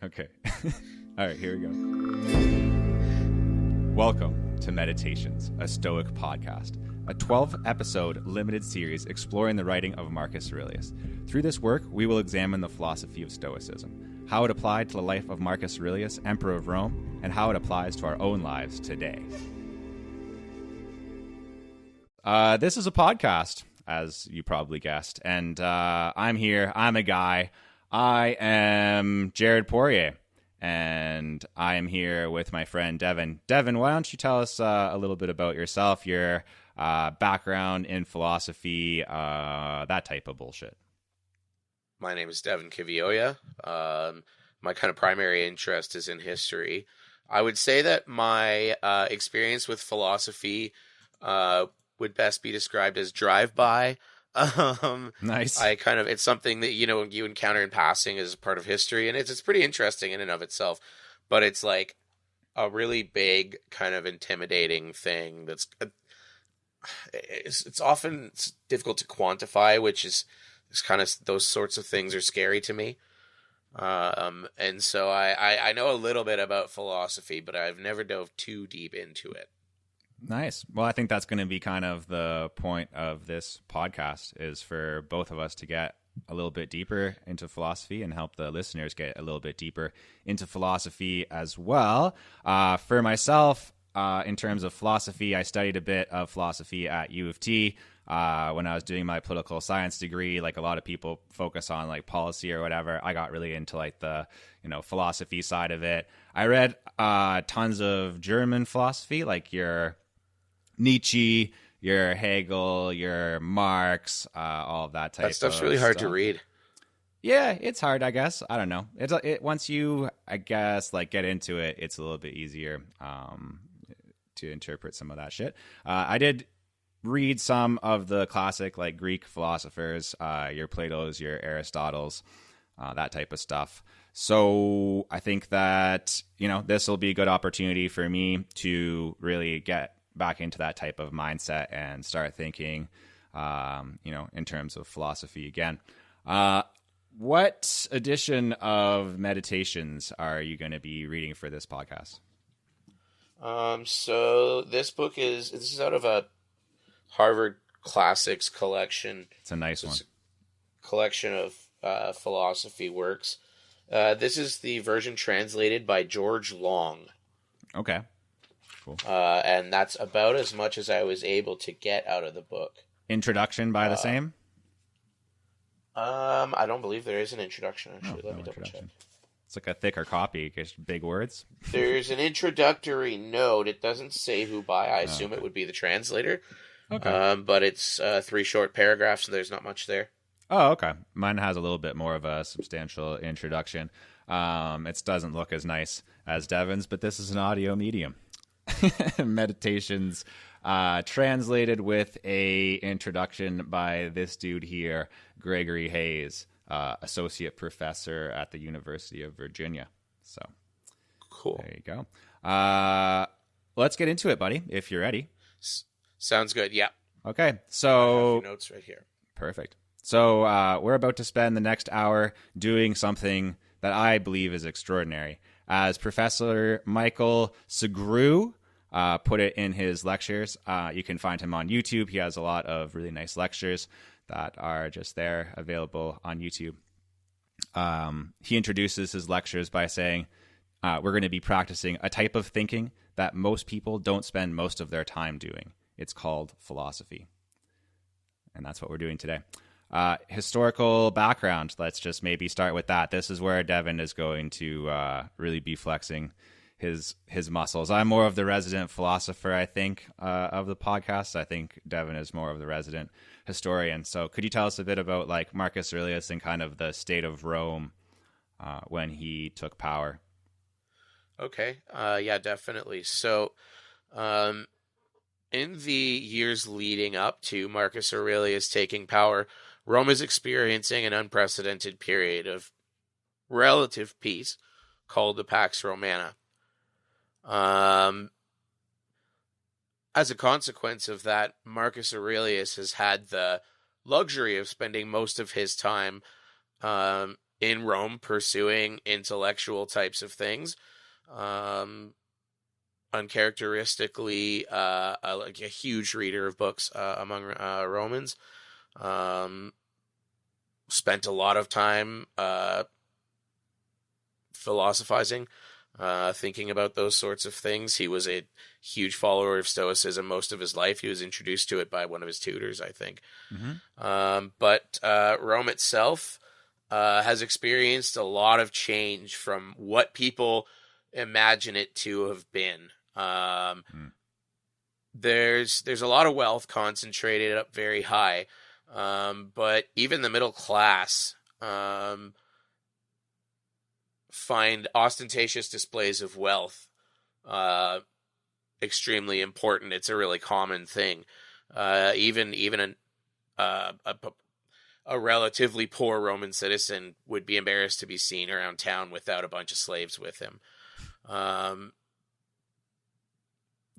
Okay. All right, here we go. Welcome to Meditations, a Stoic podcast, a 12-episode limited series exploring the writing of Marcus Aurelius. Through this work, we will examine the philosophy of Stoicism, how it applied to the life of Marcus Aurelius, Emperor of Rome, and how it applies to our own lives today. This is a podcast, as you probably guessed, and I'm here. I'm a guy. I am Jared Poirier, and I am here with my friend Devin. Devin, why don't you tell us a little bit about yourself, your background in philosophy, that type of bullshit. My name is Devin Kivioya. My kind of primary interest is in history. I would say that my experience with philosophy would best be described as drive-by. Nice. It's something that, you encounter in passing as part of history, and it's pretty interesting in and of itself, but it's like a really big kind of intimidating thing that's it's often difficult to quantify, which is kind of, those sorts of things are scary to me. And so I know a little bit about philosophy, but I've never dove too deep into it. Nice. Well, I think that's going to be kind of the point of this podcast, is for both of us to get a little bit deeper into philosophy and help the listeners get a little bit deeper into philosophy as well. For myself, in terms of philosophy, I studied a bit of philosophy at U of T when I was doing my political science degree. Like a lot of people focus on like policy or whatever. I got really into like the philosophy side of it. I read tons of German philosophy, like your Nietzsche, your Hegel, your Marx, all of that type of stuff. That stuff's really hard to read. Yeah, it's hard, I guess. I don't know. Once you, I guess, like get into it, it's a little bit easier to interpret some of that shit. I did read some of the classic like Greek philosophers, your Plato's, your Aristotle's, that type of stuff. So I think that, this will be a good opportunity for me to really get back into that type of mindset and start thinking, in terms of philosophy again. What edition of Meditations are you going to be reading for this podcast? So this book is out of a Harvard Classics collection. It's a nice one. Collection of philosophy works. This is the version translated by George Long. Okay. Cool. And that's about as much as I was able to get out of the book. Introduction by the same? I don't believe there is an introduction, actually. Let me double check. It's like a thicker copy, big words. There's an introductory note. It doesn't say who by. I assume it would be the translator. Okay. But it's 3 short paragraphs, so there's not much there. Oh, okay. Mine has a little bit more of a substantial introduction. It doesn't look as nice as Devin's, but this is an audio medium. Meditations translated with a introduction by this dude here, Gregory Hayes, associate professor at the University of Virginia. So cool. There you go. Let's get into it, buddy, if you're ready. Sounds good. Yeah. Okay. So I have your notes right here. Perfect. So we're about to spend the next hour doing something that I believe is extraordinary. As Professor Michael Segru put it in his lectures, you can find him on YouTube. He has a lot of really nice lectures that are just there, available on YouTube. He introduces his lectures by saying, we're going to be practicing a type of thinking that most people don't spend most of their time doing. It's called philosophy. And that's what we're doing today. Historical background. Let's just maybe start with that. This is where Devin is going to really be flexing his muscles. I'm more of the resident philosopher, I think, of the podcast. I think Devin is more of the resident historian. So could you tell us a bit about like Marcus Aurelius and kind of the state of Rome when he took power? Okay. Yeah, definitely. So in the years leading up to Marcus Aurelius taking power, Rome is experiencing an unprecedented period of relative peace called the Pax Romana. As a consequence of that, Marcus Aurelius has had the luxury of spending most of his time in Rome pursuing intellectual types of things. Uncharacteristically, like a huge reader of books among Romans. Spent a lot of time philosophizing, thinking about those sorts of things. He was a huge follower of Stoicism most of his life. He was introduced to it by one of his tutors, I think. But Rome itself has experienced a lot of change from what people imagine it to have been. There's a lot of wealth concentrated up very high, but even the middle class find ostentatious displays of wealth extremely important. It's a really common thing. Even a relatively poor Roman citizen would be embarrassed to be seen around town without a bunch of slaves with him.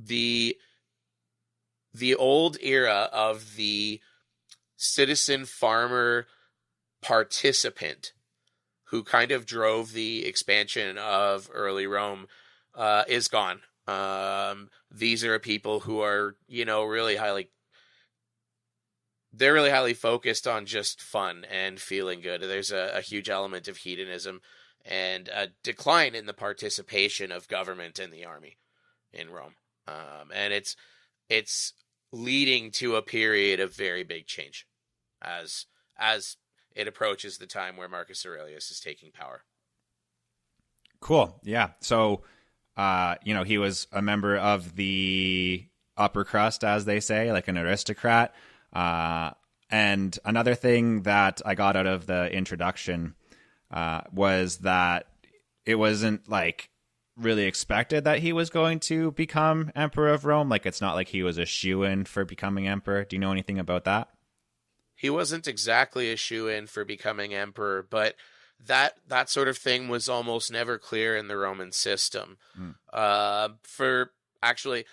The old era of the citizen farmer participant who kind of drove the expansion of early Rome is gone. These are people who are, really they're really highly focused on just fun and feeling good. There's a huge element of hedonism and a decline in the participation of government and the army in Rome. And it's leading to a period of very big change as it approaches the time where Marcus Aurelius is taking power. Cool. Yeah. So, he was a member of the upper crust, as they say, like an aristocrat. And another thing that I got out of the introduction was that it wasn't like really expected that he was going to become emperor of Rome. Like, it's not like he was a shoo-in for becoming emperor. Do you know anything about that? He wasn't exactly a shoo-in for becoming emperor, but that sort of thing was almost never clear in the Roman system. For actually,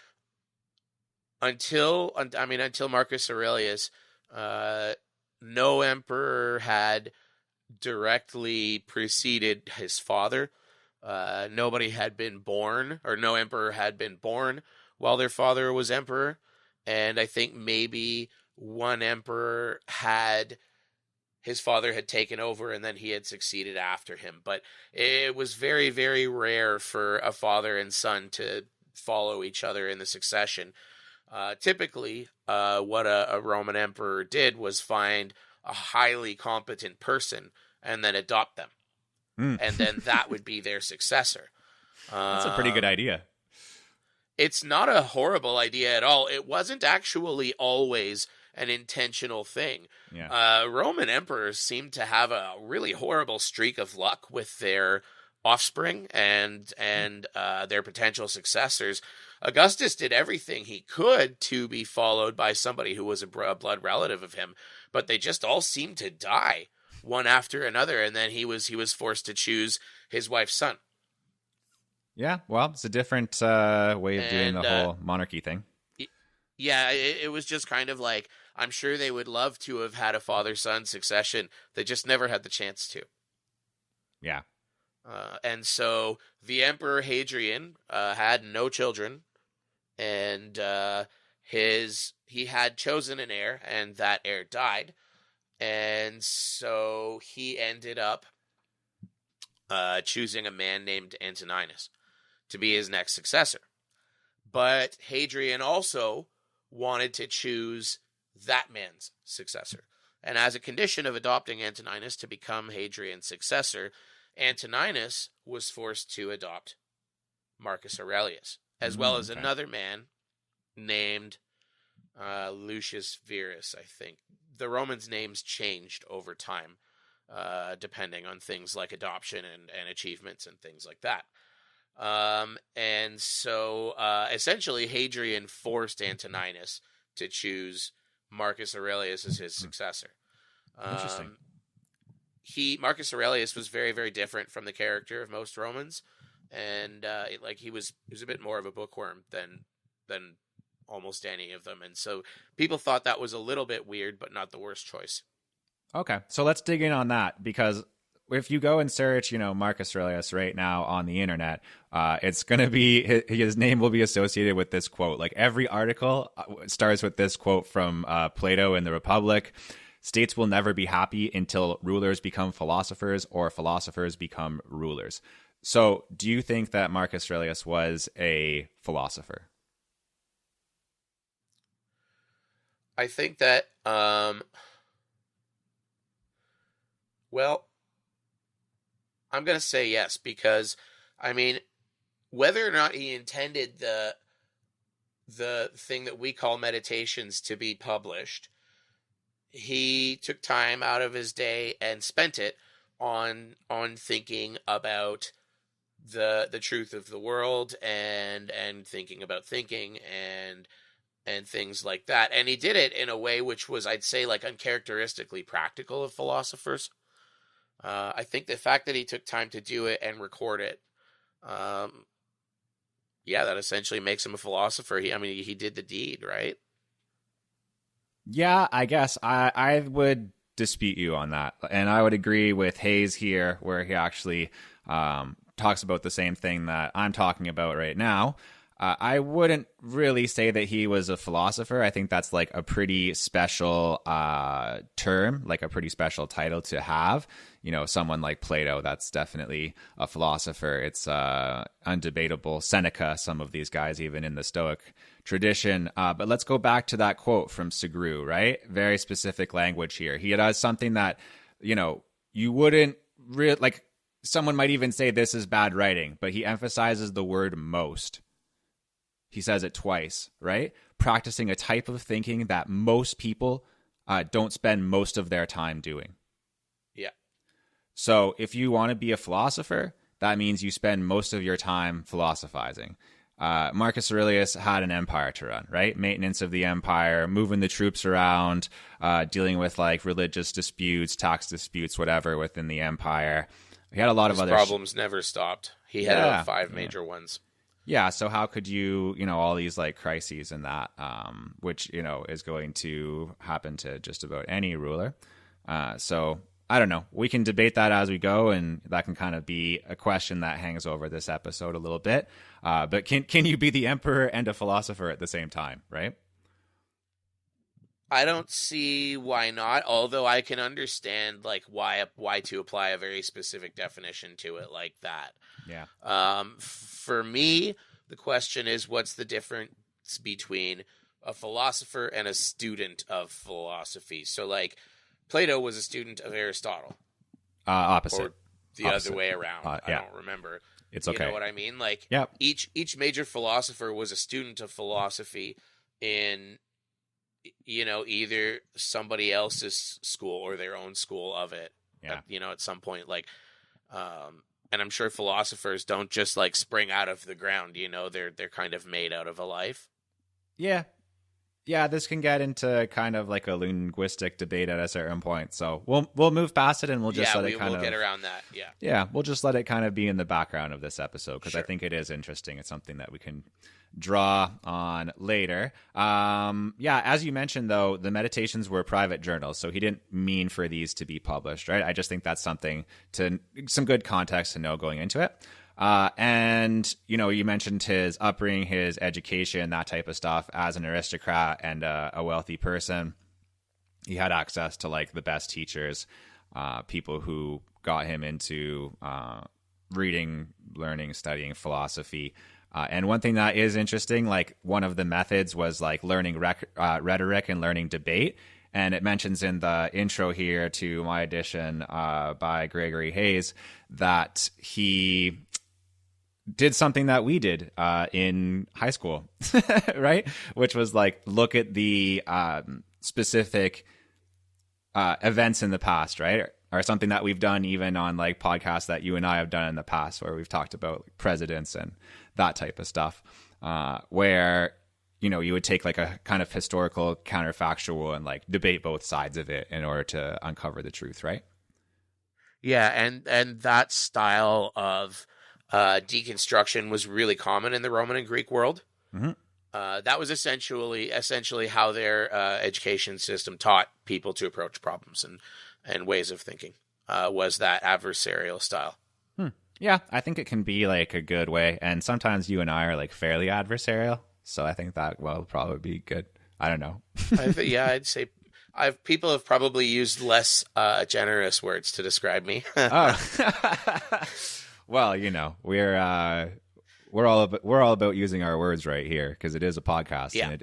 until Marcus Aurelius, no emperor had directly preceded his father. Nobody had been born, or no emperor had been born while their father was emperor. And I think maybe one emperor his father had taken over and then he had succeeded after him. But it was very, very rare for a father and son to follow each other in the succession. Typically, what a Roman emperor did was find a highly competent person and then adopt them. And then that would be their successor. That's a pretty good idea. It's not a horrible idea at all. It wasn't actually always an intentional thing. Yeah. Roman emperors seem to have a really horrible streak of luck with their offspring and their potential successors. Augustus did everything he could to be followed by somebody who was a blood relative of him, but they just all seemed to die one after another, and then he was forced to choose his wife's son. Yeah, well, it's a different way of doing the whole monarchy thing. Yeah, it was just kind of like, I'm sure they would love to have had a father-son succession. They just never had the chance to. Yeah. And so the Emperor Hadrian had no children, and he had chosen an heir, and that heir died. And so he ended up choosing a man named Antoninus to be his next successor. But Hadrian also wanted to choose that man's successor. And as a condition of adopting Antoninus to become Hadrian's successor, Antoninus was forced to adopt Marcus Aurelius, as well as another man named Lucius Verus, I think. The Romans' names changed over time, depending on things like adoption and achievements and things like that. And so essentially Hadrian forced Antoninus to choose Marcus Aurelius as his successor. Interesting. Marcus Aurelius was very, very different from the character of most Romans, and he was a bit more of a bookworm than almost any of them, and so people thought that was a little bit weird, but not the worst choice. Okay, so let's dig in on that, because if you go and search, Marcus Aurelius right now on the internet, it's going to be his name will be associated with this quote. Like every article starts with this quote from Plato in the Republic. States will never be happy until rulers become philosophers or philosophers become rulers. So do you think that Marcus Aurelius was a philosopher? I think that, well, I'm going to say yes, because, I mean, whether or not he intended the thing that we call meditations to be published, he took time out of his day and spent it on thinking about the truth of the world and thinking about thinking and things like that. And he did it in a way which was, I'd say, like uncharacteristically practical of philosophers. I think the fact that he took time to do it and record it, that essentially makes him a philosopher. He did the deed, right? Yeah, I guess I would dispute you on that. And I would agree with Hayes here, where he actually talks about the same thing that I'm talking about right now. I wouldn't really say that he was a philosopher. I think that's like a pretty special term, like a pretty special title to have. Someone like Plato, that's definitely a philosopher. It's undebatable. Seneca, some of these guys, even in the Stoic tradition. But let's go back to that quote from Segru, right? Very specific language here. He does something that, you wouldn't really, like, someone might even say this is bad writing, but he emphasizes the word most. He says it twice, right? Practicing a type of thinking that most people don't spend most of their time doing. Yeah. So if you want to be a philosopher, that means you spend most of your time philosophizing. Marcus Aurelius had an empire to run, right? Maintenance of the empire, moving the troops around, dealing with like religious disputes, tax disputes, whatever within the empire. He had a lot of other problems never stopped. He had about 5 major ones. Yeah, so how could you, all these like crises and that, which, is going to happen to just about any ruler. So I don't know. We can debate that as we go, and that can kind of be a question that hangs over this episode a little bit. But can you be the emperor and a philosopher at the same time, right? I don't see why not, although I can understand like why to apply a very specific definition to it like that. Yeah. For me, the question is, what's the difference between a philosopher and a student of philosophy? So like Plato was a student of Aristotle. Opposite. Or the other way around. Yeah. I don't remember. It's okay. You know what I mean? Like yep. each major philosopher was a student of philosophy in either somebody else's school or their own school of it. Yeah. At some point, like, and I'm sure philosophers don't just like spring out of the ground. They're kind of made out of a life. Yeah. Yeah, this can get into kind of like a linguistic debate at a certain point. So we'll move past it, and we'll just we'll get around that. Yeah. Yeah, we'll just let it kind of be in the background of this episode, because Sure. I think it is interesting. It's something that we can draw on later. As you mentioned, though, the meditations were private journals, so he didn't mean for these to be published, right? I just think that's some good context to know going into it. And you mentioned his upbringing, his education, that type of stuff. As an aristocrat and a wealthy person, he had access to like the best teachers, people who got him into reading, learning, studying philosophy. And one thing that is interesting, like one of the methods was like learning rhetoric and learning debate. And it mentions in the intro here to my edition by Gregory Hayes that he did something that we did in high school, right? Which was like look at the specific events in the past, right? Or something that we've done even on like podcasts that you and I have done in the past, where we've talked about like presidents and that type of stuff, where you would take like a kind of historical counterfactual and like debate both sides of it in order to uncover the truth, right? Yeah, and that style of deconstruction was really common in the Roman and Greek world. Mm-hmm. That was essentially how their education system taught people to approach problems and ways of thinking. was that adversarial style. Yeah, I think it can be like a good way. And sometimes you and I are like fairly adversarial. So I think that will probably be good. I don't know. I'd say people have probably used less generous words to describe me. Oh, well, we're all about using our words right here because it is a podcast and it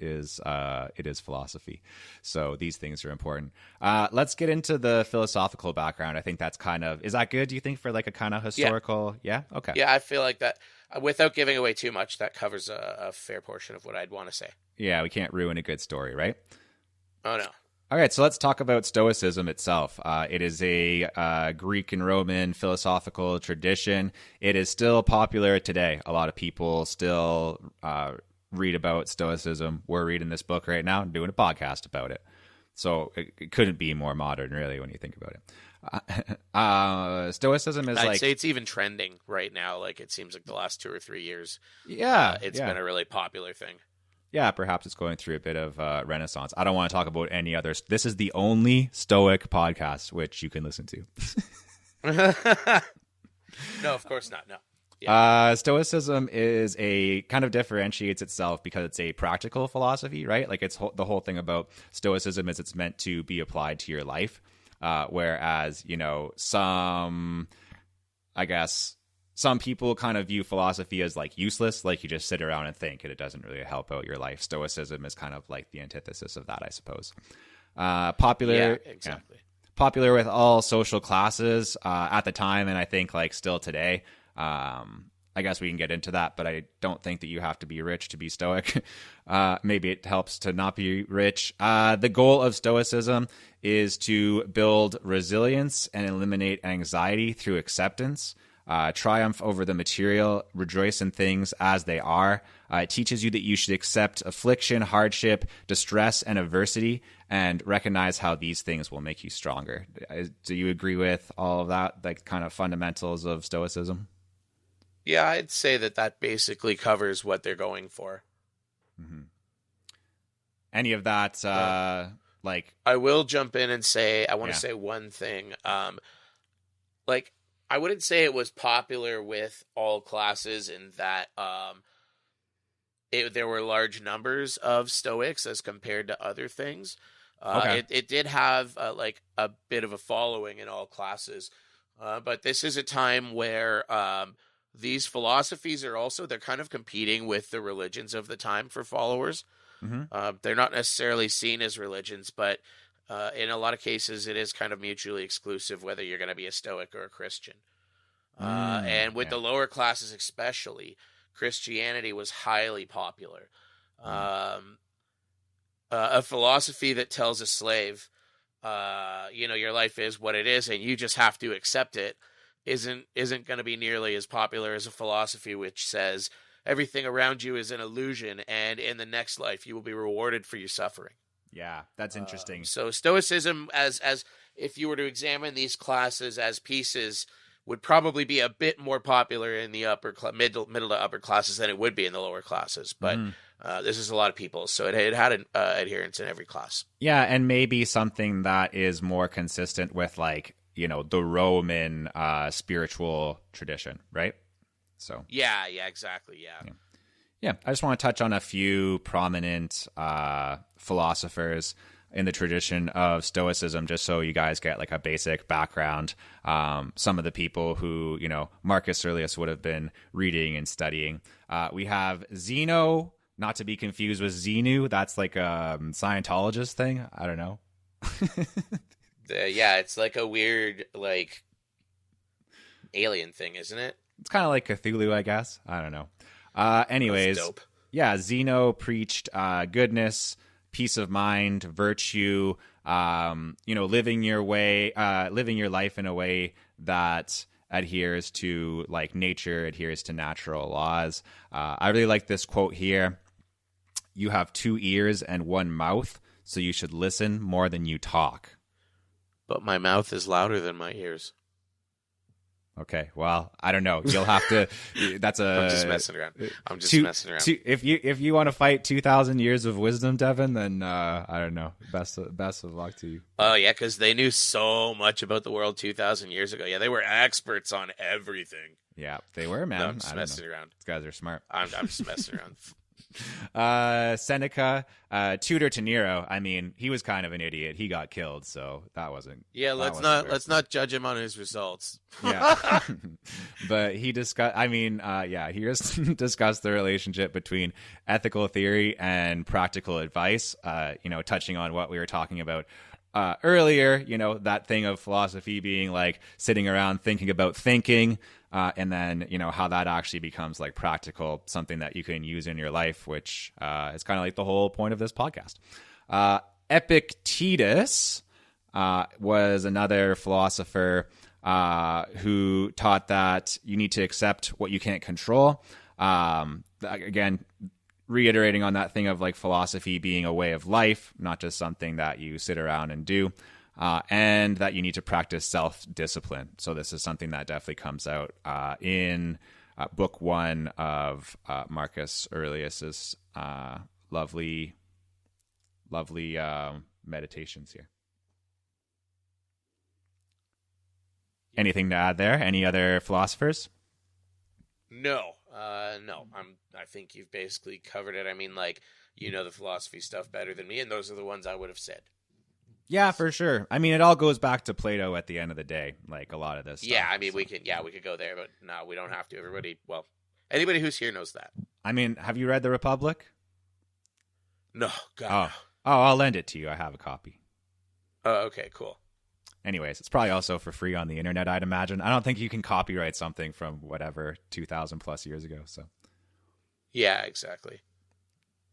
is philosophy. So these things are important. Let's get into the philosophical background. I think that's is that good? Do you think for like a kind of historical? Yeah. Okay. Yeah, I feel like that. Without giving away too much, that covers a fair portion of what I'd want to say. Yeah, we can't ruin a good story, right? Oh no. All right, so let's talk about Stoicism itself. It is a Greek and Roman philosophical tradition. It is still popular today. A lot of people still read about Stoicism. We're reading this book right now and doing a podcast about it. So it couldn't be more modern, really, when you think about it. Stoicism is I'd say it's even trending right now. Like it seems like the last 2 or 3 years. It's been a really popular thing. Yeah, perhaps it's going through a bit of renaissance. I don't want to talk about any others. This is the only Stoic podcast which you can listen to. No, of course not. No. Yeah. Stoicism is a kind of differentiates itself because it's a practical philosophy, right? Like the whole thing about Stoicism is it's meant to be applied to your life. Whereas, some people kind of view philosophy as like useless, like you just sit around and think and it doesn't really help out your life. Stoicism is kind of like the antithesis of that, I suppose. Popular, yeah, exactly. Popular with all social classes at the time, and I think like still today. I guess we can get into that, but I don't think that you have to be rich to be Stoic. Maybe it helps to not be rich. The goal of Stoicism is to build resilience and eliminate anxiety through acceptance. Triumph over the material, rejoice in things as they are. It teaches you that you should accept affliction, hardship, distress, and adversity, and recognize how these things will make you stronger. Do you agree with all of that, like kind of fundamentals of Stoicism? Yeah, I'd say that basically covers what they're going for. Mm-hmm. Any of that, I will jump in and say, I want to say one thing. I wouldn't say it was popular with all classes in that there were large numbers of Stoics as compared to other things. It did have a bit of a following in all classes, but this is a time where these philosophies they're kind of competing with the religions of the time for followers. Mm-hmm. They're not necessarily seen as religions, but in a lot of cases, it is kind of mutually exclusive whether you're going to be a Stoic or a Christian. And with the lower classes especially, Christianity was highly popular. A philosophy that tells a slave, your life is what it is and you just have to accept it isn't going to be nearly as popular as a philosophy which says everything around you is an illusion and in the next life you will be rewarded for your suffering. Yeah, that's interesting. So Stoicism, as if you were to examine these classes as pieces, would probably be a bit more popular in the middle to upper classes than it would be in the lower classes. But this is a lot of people, so it had an adherence in every class. Yeah, and maybe something that is more consistent with the Roman spiritual tradition, right? So yeah, exactly, yeah. I just want to touch on a few prominent philosophers in the tradition of Stoicism, just so you guys get like a basic background. Some of the people who, Marcus Aurelius would have been reading and studying. We have Zeno, not to be confused with Xenu. That's like a Scientologist thing. I don't know. Yeah, it's like a weird, alien thing, isn't it? It's kind of like Cthulhu, I guess. I don't know. Anyways, that's dope. Yeah, Zeno preached goodness, peace of mind, virtue, living your life in a way that adheres to nature, adheres to natural laws. I really like this quote here. You have 2 ears and 1 mouth, so you should listen more than you talk. But my mouth is louder than my ears. Okay, well, I don't know. You'll have to. That's a. I'm just messing around. I'm just messing around. If you want to fight 2,000 years of wisdom, Devin, then I don't know. Best of luck to you. Oh yeah, because they knew so much about the world 2,000 years ago. Yeah, they were experts on everything. Yeah, they were, man. No, I'm just messing around. These guys are smart. I'm just messing around. Seneca, tutor to Nero. I mean, he was kind of an idiot. He got killed, so that wasn't. Yeah, let's not judge him on his results. Yeah, but he discussed. I mean, he just discussed the relationship between ethical theory and practical advice. Touching on what we were talking about earlier. That thing of philosophy being like sitting around thinking about thinking. And then, how that actually becomes like practical, something that you can use in your life, which is kind of like the whole point of this podcast. Epictetus was another philosopher who taught that you need to accept what you can't control. Again, reiterating on that thing of like philosophy being a way of life, not just something that you sit around and do. And that you need to practice self-discipline. So this is something that definitely comes out in book 1 of Marcus Aurelius's lovely meditations here. Anything to add there? Any other philosophers? No. I think you've basically covered it. I mean, the philosophy stuff better than me, and those are the ones I would have said. Yeah, for sure. I mean, it all goes back to Plato at the end of the day, like a lot of this stuff. Yeah, I mean, we could go there, but no, we don't have to. Anybody who's here knows that. I mean, have you read The Republic? No, God. Oh, I'll lend it to you. I have a copy. Oh, okay, cool. Anyways, it's probably also for free on the internet, I'd imagine. I don't think you can copyright something from whatever 2,000 plus years ago. So. Yeah, exactly.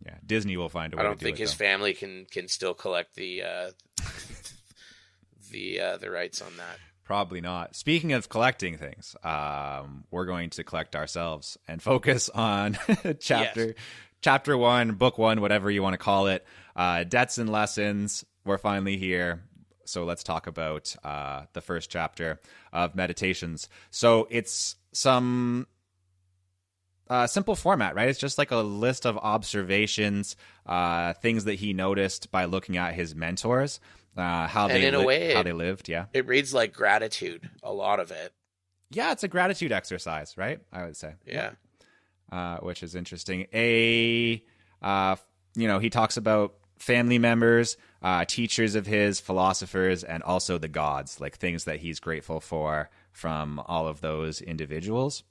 Yeah, Disney will find a way to do it. I don't think his family can still collect the rights on that. Probably not. Speaking of collecting things, we're going to collect ourselves and focus on chapter 1, book 1, whatever you want to call it. Debts and lessons. We're finally here. So let's talk about the first chapter of Meditations. So it's some simple format, right? It's just like a list of observations, things that he noticed by looking at his mentors, how they lived. Yeah, it reads like gratitude. A lot of it. Yeah, it's a gratitude exercise, right? I would say. Yeah. Which is interesting. He talks about family members, teachers of his, philosophers, and also the gods, like things that he's grateful for from all of those individuals.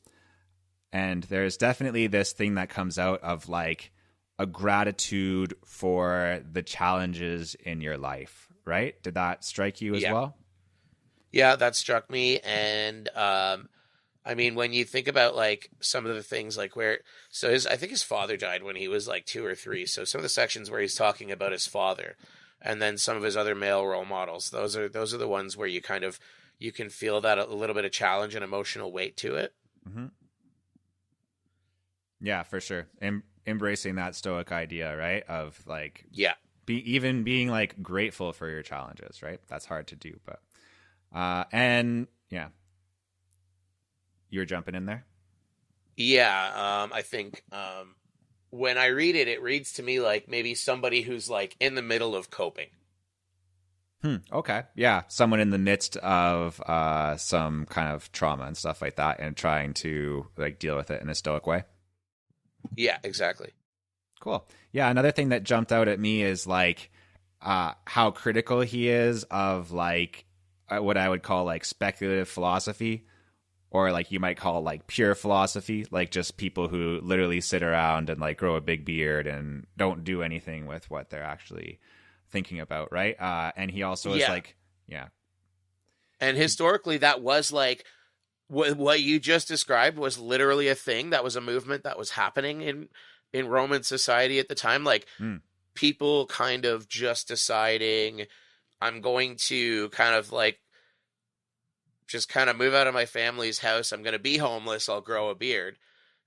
And there's definitely this thing that comes out of like a gratitude for the challenges in your life, right? Did that strike you as well? Yeah, that struck me. And I mean, when you think about like some of the things like I think his father died when he was like 2 or 3. So some of the sections where he's talking about his father and then some of his other male role models, those are the ones where you can feel that a little bit of challenge and emotional weight to it. Mm-hmm. Yeah, for sure. Embracing that Stoic idea, right? Of like, even being like grateful for your challenges, right? That's hard to do, but, you're jumping in there. Yeah. I think, when I read it, it reads to me like maybe somebody who's like in the middle of coping. Okay. Yeah. Someone in the midst of, some kind of trauma and stuff like that and trying to like deal with it in a Stoic way. Yeah, exactly. Cool. Yeah, another thing that jumped out at me is like how critical he is of like what I would call like speculative philosophy, or like you might call like pure philosophy, like just people who literally sit around and like grow a big beard and don't do anything with what they're actually thinking about, right? And he also is like, And historically, that was like what you just described was literally a thing. That was a movement that was happening in Roman society at the time. Like people kind of just deciding, I'm going to kind of like just kind of move out of my family's house. I'm going to be homeless. I'll grow a beard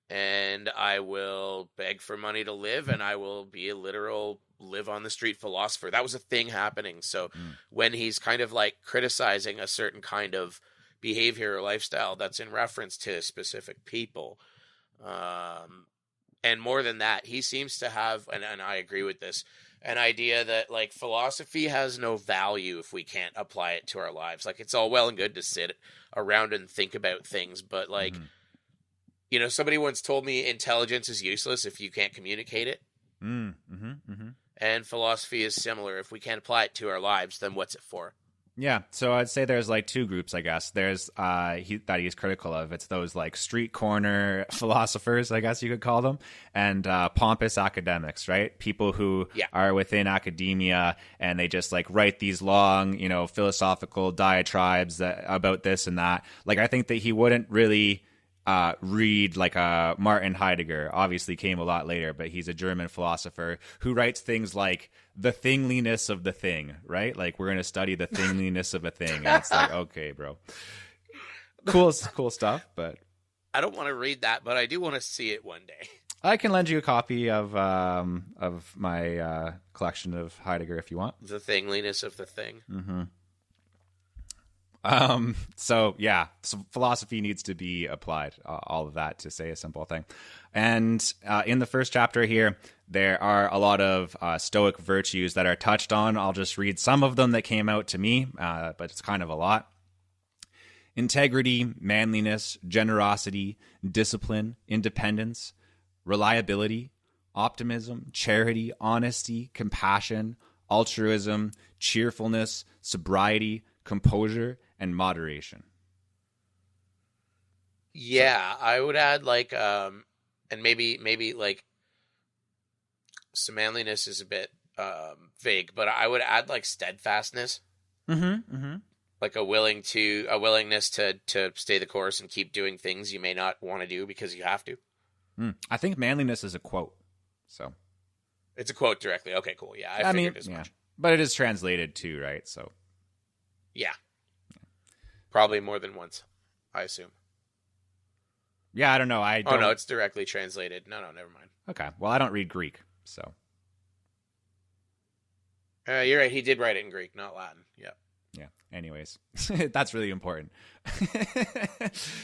and I will beg for money to live, and I will be a literal live on the street philosopher. That was a thing happening. So when he's kind of like criticizing a certain kind of behavior or lifestyle that's in reference to specific people. And more than that, he seems to have, and I agree with this, an idea that like philosophy has no value if we can't apply it to our lives. Like it's all well and good to sit around and think about things, but like, you know, somebody once told me intelligence is useless if you can't communicate it. And philosophy is similar. If we can't apply it to our lives, then what's it for? Yeah, so I'd say there's like two groups, I guess. There's that he's critical of. It's those like street corner philosophers, I guess you could call them, and pompous academics, right? People who are within academia and they just like write these long, you know, philosophical diatribes about this and that. Like I think that he wouldn't really read like a Martin Heidegger. Obviously came a lot later, but he's a German philosopher who writes things like the thingliness of the thing, right? Like we're going to study the thingliness of a thing. And it's like, okay, bro. Cool stuff, but I don't want to read that, but I do want to see it one day. I can lend you a copy of my collection of Heidegger if you want. The thingliness of the thing. So philosophy needs to be applied, all of that to say a simple thing. And in the first chapter here, there are a lot of Stoic virtues that are touched on. I'll just read some of them that came out to me, but it's kind of a lot. Integrity, manliness, generosity, discipline, independence, reliability, optimism, charity, honesty, compassion, altruism, cheerfulness, sobriety, composure, and moderation. Yeah, I would add like and maybe like some manliness is a bit vague, but I would add like steadfastness. Like a willingness to stay the course and keep doing things you may not want to do because you have to. I think manliness is a quote. So it's a quote directly. Okay, cool. Yeah, I figured as much. But it is translated too, right? So yeah. Probably more than once, I assume. Yeah, I don't know. Oh, no, it's directly translated. No, never mind. Okay. Well, I don't read Greek, so. You're right. He did write it in Greek, not Latin. Yeah. Yeah. Anyways, that's really important.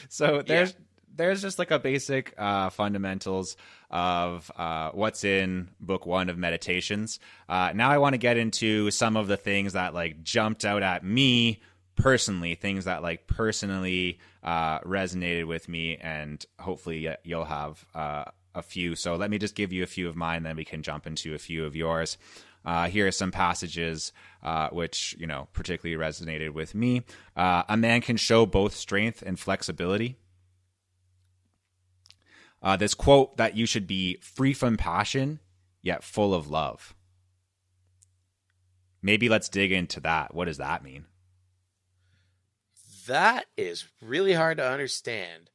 So there's just like a basic fundamentals of what's in book 1 of Meditations. Now I want to get into some of the things that like jumped out at me personally, things that like personally resonated with me, and hopefully you'll have a few. So let me just give you a few of mine, then we can jump into a few of yours. Here are some passages which, you know, particularly resonated with me. A man can show both strength and flexibility. This quote that you should be free from passion, yet full of love. Maybe let's dig into that. What does that mean? That is really hard to understand.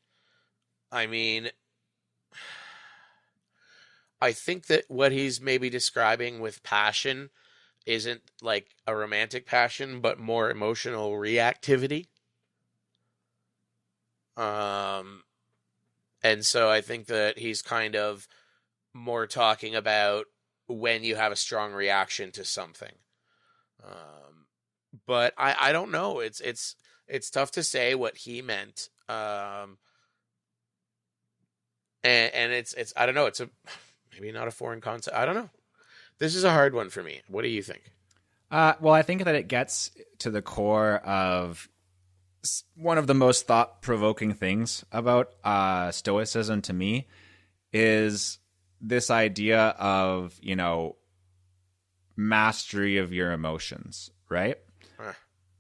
I mean, I think that what he's maybe describing with passion isn't like a romantic passion, but more emotional reactivity. And so I think that he's kind of more talking about when you have a strong reaction to something. But I don't know. It's tough to say what he meant. And it's I don't know. It's maybe not a foreign concept. I don't know. This is a hard one for me. What do you think? Well, I think that it gets to the core of one of the most thought-provoking things about Stoicism to me is this idea of, you know, mastery of your emotions, right?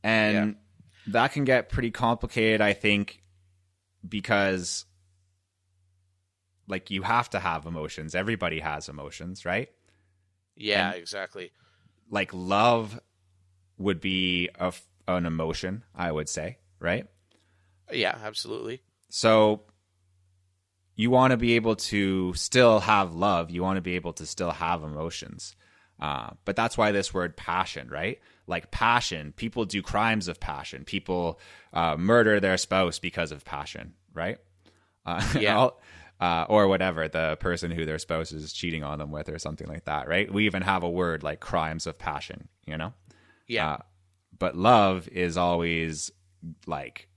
And that can get pretty complicated, I think, because like you have to have emotions. Everybody has emotions, right? Yeah, and exactly. Like love would be an emotion, I would say, right? Yeah, absolutely. So you want to be able to still have love. You want to be able to still have emotions. But that's why this word passion, right? Like passion, people do crimes of passion. People murder their spouse because of passion, right? Yeah. Or whatever, the person who their spouse is cheating on them with or something like that, right? We even have a word like crimes of passion, you know? Yeah. But love is always like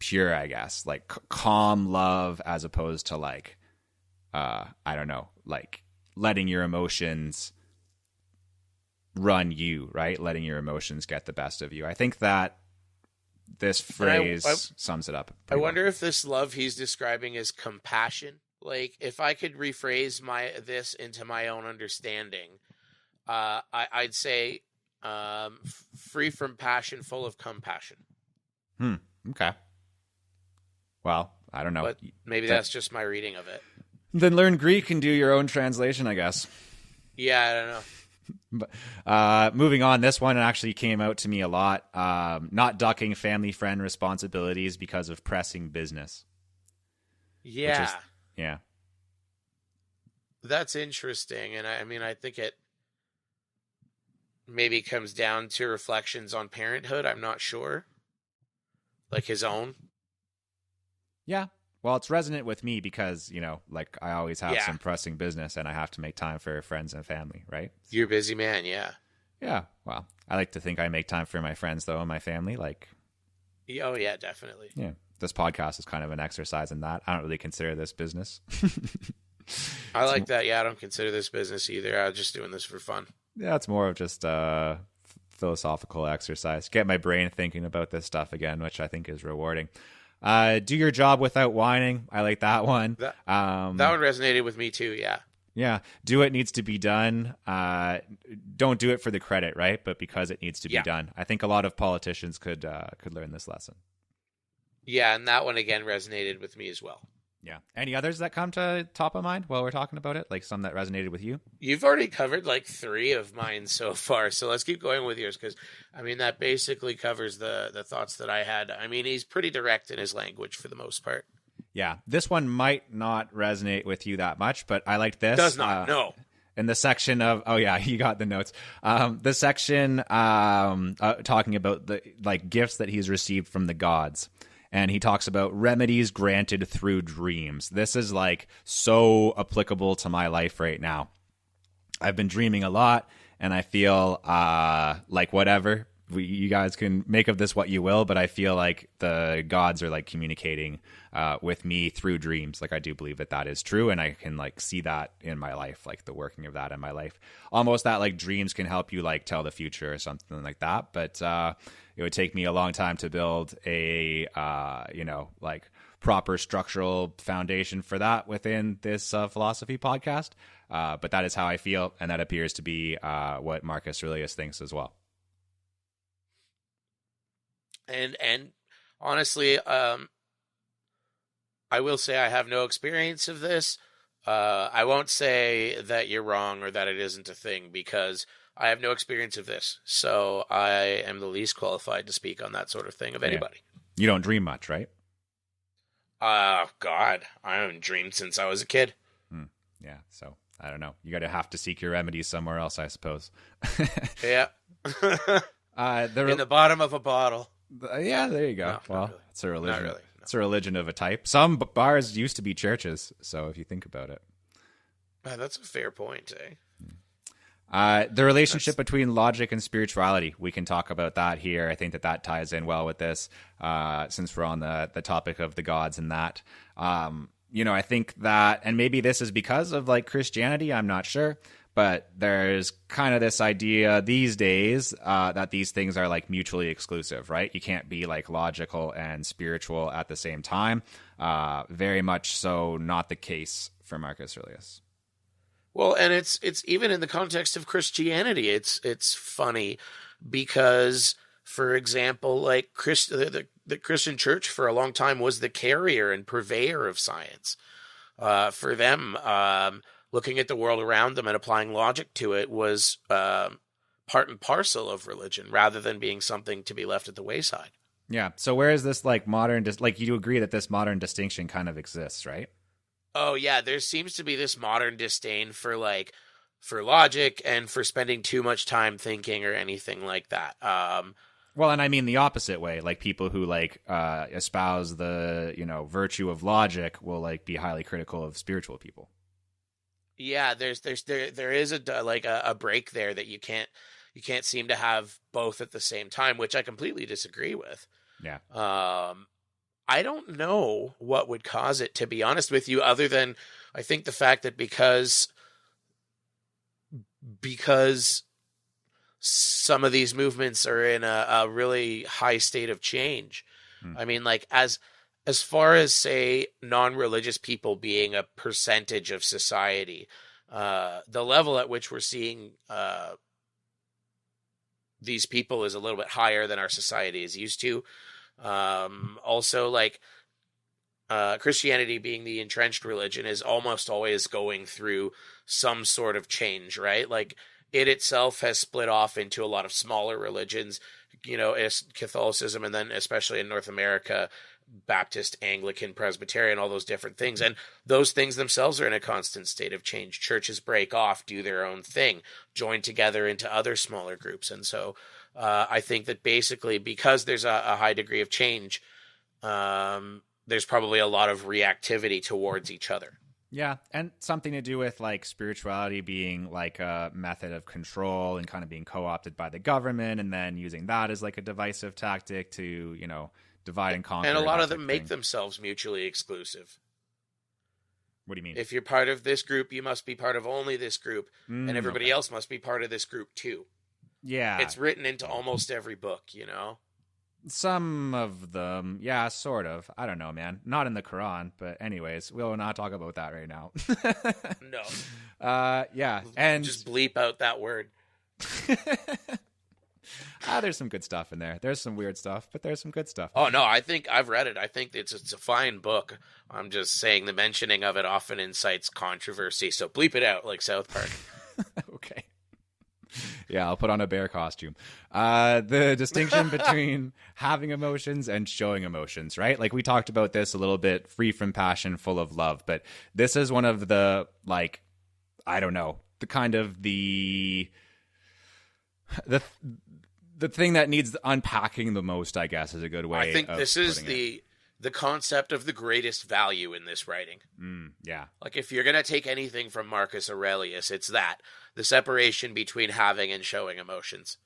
pure, I guess, like calm love, as opposed to like, I don't know, like letting your emotions run you, right? Letting your emotions get the best of you. I think that this phrase sums it up. I wonder if this love he's describing is compassion. Like, if I could rephrase this into my own understanding, I'd say free from passion, full of compassion. Okay. Well, I don't know. But maybe that's just my reading of it. Then learn Greek and do your own translation, I guess. Yeah, I don't know. But moving on, this one actually came out to me a lot. Not ducking family friend responsibilities because of pressing business. Yeah. Yeah. That's interesting. And I mean, I think it maybe comes down to reflections on parenthood. I'm not sure. Like his own. Yeah. Well, it's resonant with me because, you know, like I always have some pressing business and I have to make time for friends and family, right? You're a busy man, yeah. Yeah. Well, I like to think I make time for my friends, though, and my family. Like, oh, yeah, definitely. Yeah. This podcast is kind of an exercise in that. I don't really consider this business. I like that. Yeah, I don't consider this business either. I'm just doing this for fun. Yeah, it's more of just a philosophical exercise. Get my brain thinking about this stuff again, which I think is rewarding. Do your job without whining. I like that one. That one resonated with me too, yeah. Yeah. Do what needs to be done. Don't do it for the credit, right? But because it needs to be done. I think a lot of politicians could learn this lesson. Yeah, and that one again resonated with me as well. Yeah. Any others that come to top of mind while we're talking about it? Like some that resonated with you? You've already covered like 3 of mine so far, so let's keep going with yours because, I mean, that basically covers the thoughts that I had. I mean, he's pretty direct in his language for the most part. Yeah. This one might not resonate with you that much, but I liked this. Does not, no. In the section of, oh yeah, you got the notes. The section talking about the like gifts that he's received from the gods. And he talks about remedies granted through dreams. This is like so applicable to my life right now. I've been dreaming a lot, and I feel like whatever. You guys can make of this what you will, but I feel like the gods are like communicating with me through dreams. Like I do believe that is true, and I can like see that in my life, like the working of that in my life. Almost that like dreams can help you like tell the future or something like that. But it would take me a long time to build a like proper structural foundation for that within this philosophy podcast. But that is how I feel, and that appears to be what Marcus Aurelius thinks as well. And honestly, I will say I have no experience of this. I won't say that you're wrong or that it isn't a thing because I have no experience of this. So I am the least qualified to speak on that sort of thing of anybody. You don't dream much, right? God, I haven't dreamed since I was a kid. Yeah, so I don't know. You have to seek your remedies somewhere else, I suppose. Yeah. In the bottom of a bottle. Yeah, there you go. No, well, really. It's a religion. Not really, no. It's a religion of a type. Some bars used to be churches, so if you think about it. That's a fair point, eh? The relationship between logic and spirituality, we can talk about that here. I think that ties in well with this, since we're on the topic of the gods and that. I think that, and maybe this is because of like Christianity, I'm not sure, but there's kind of this idea these days that these things are like mutually exclusive, right? You can't be like logical and spiritual at the same time. Very much so not the case for Marcus Aurelius. Well, and it's even in the context of Christianity, it's funny because, for example, like the Christian church for a long time was the carrier and purveyor of science. For them, looking at the world around them and applying logic to it was part and parcel of religion rather than being something to be left at the wayside. Yeah. So where is this like modern, like you do agree that this modern distinction kind of exists, right? Oh yeah, there seems to be this modern disdain for logic and for spending too much time thinking or anything like that. Well, and I mean the opposite way, like people who like espouse the, virtue of logic will like be highly critical of spiritual people. Yeah, there is a break there that you can't seem to have both at the same time, which I completely disagree with. Yeah. I don't know what would cause it, to be honest with you, other than I think the fact that because some of these movements are in a really high state of change. Hmm. I mean, like as far as, say, non-religious people being a percentage of society, the level at which we're seeing these people is a little bit higher than our society is used to. Also, like Christianity being the entrenched religion is almost always going through some sort of change, right? Like it itself has split off into a lot of smaller religions, as Catholicism, and then especially in North America, Baptist, Anglican, Presbyterian, all those different things. And those things themselves are in a constant state of change. Churches break off, do their own thing, join together into other smaller groups. And so I think that basically because there's a high degree of change, there's probably a lot of reactivity towards each other. Yeah, and something to do with like spirituality being like a method of control and kind of being co-opted by the government, and then using that as like a divisive tactic to, divide and conquer. And a lot of them make themselves mutually exclusive. What do you mean? If you're part of this group, you must be part of only this group, and everybody else must be part of this group too. Yeah. It's written into almost every book, Some of them, yeah, sort of. I don't know, man. Not in the Quran, but anyways, we'll not talk about that right now. No. Yeah, and just bleep out that word. There's some good stuff in there. There's some weird stuff, but there's some good stuff. Oh no, I think I've read it. I think it's a fine book. I'm just saying the mentioning of it often incites controversy, so bleep it out like South Park. Okay. Yeah, I'll put on a bear costume. The distinction between having emotions and showing emotions, right? Like we talked about this a little bit, free from passion, full of love. But this is one of the, like, I don't know, the kind of the thing that needs unpacking the most, I guess, is a good way. I think this is the concept of the greatest value in this writing. Yeah. Like if you're going to take anything from Marcus Aurelius, it's that. The separation between having and showing emotions.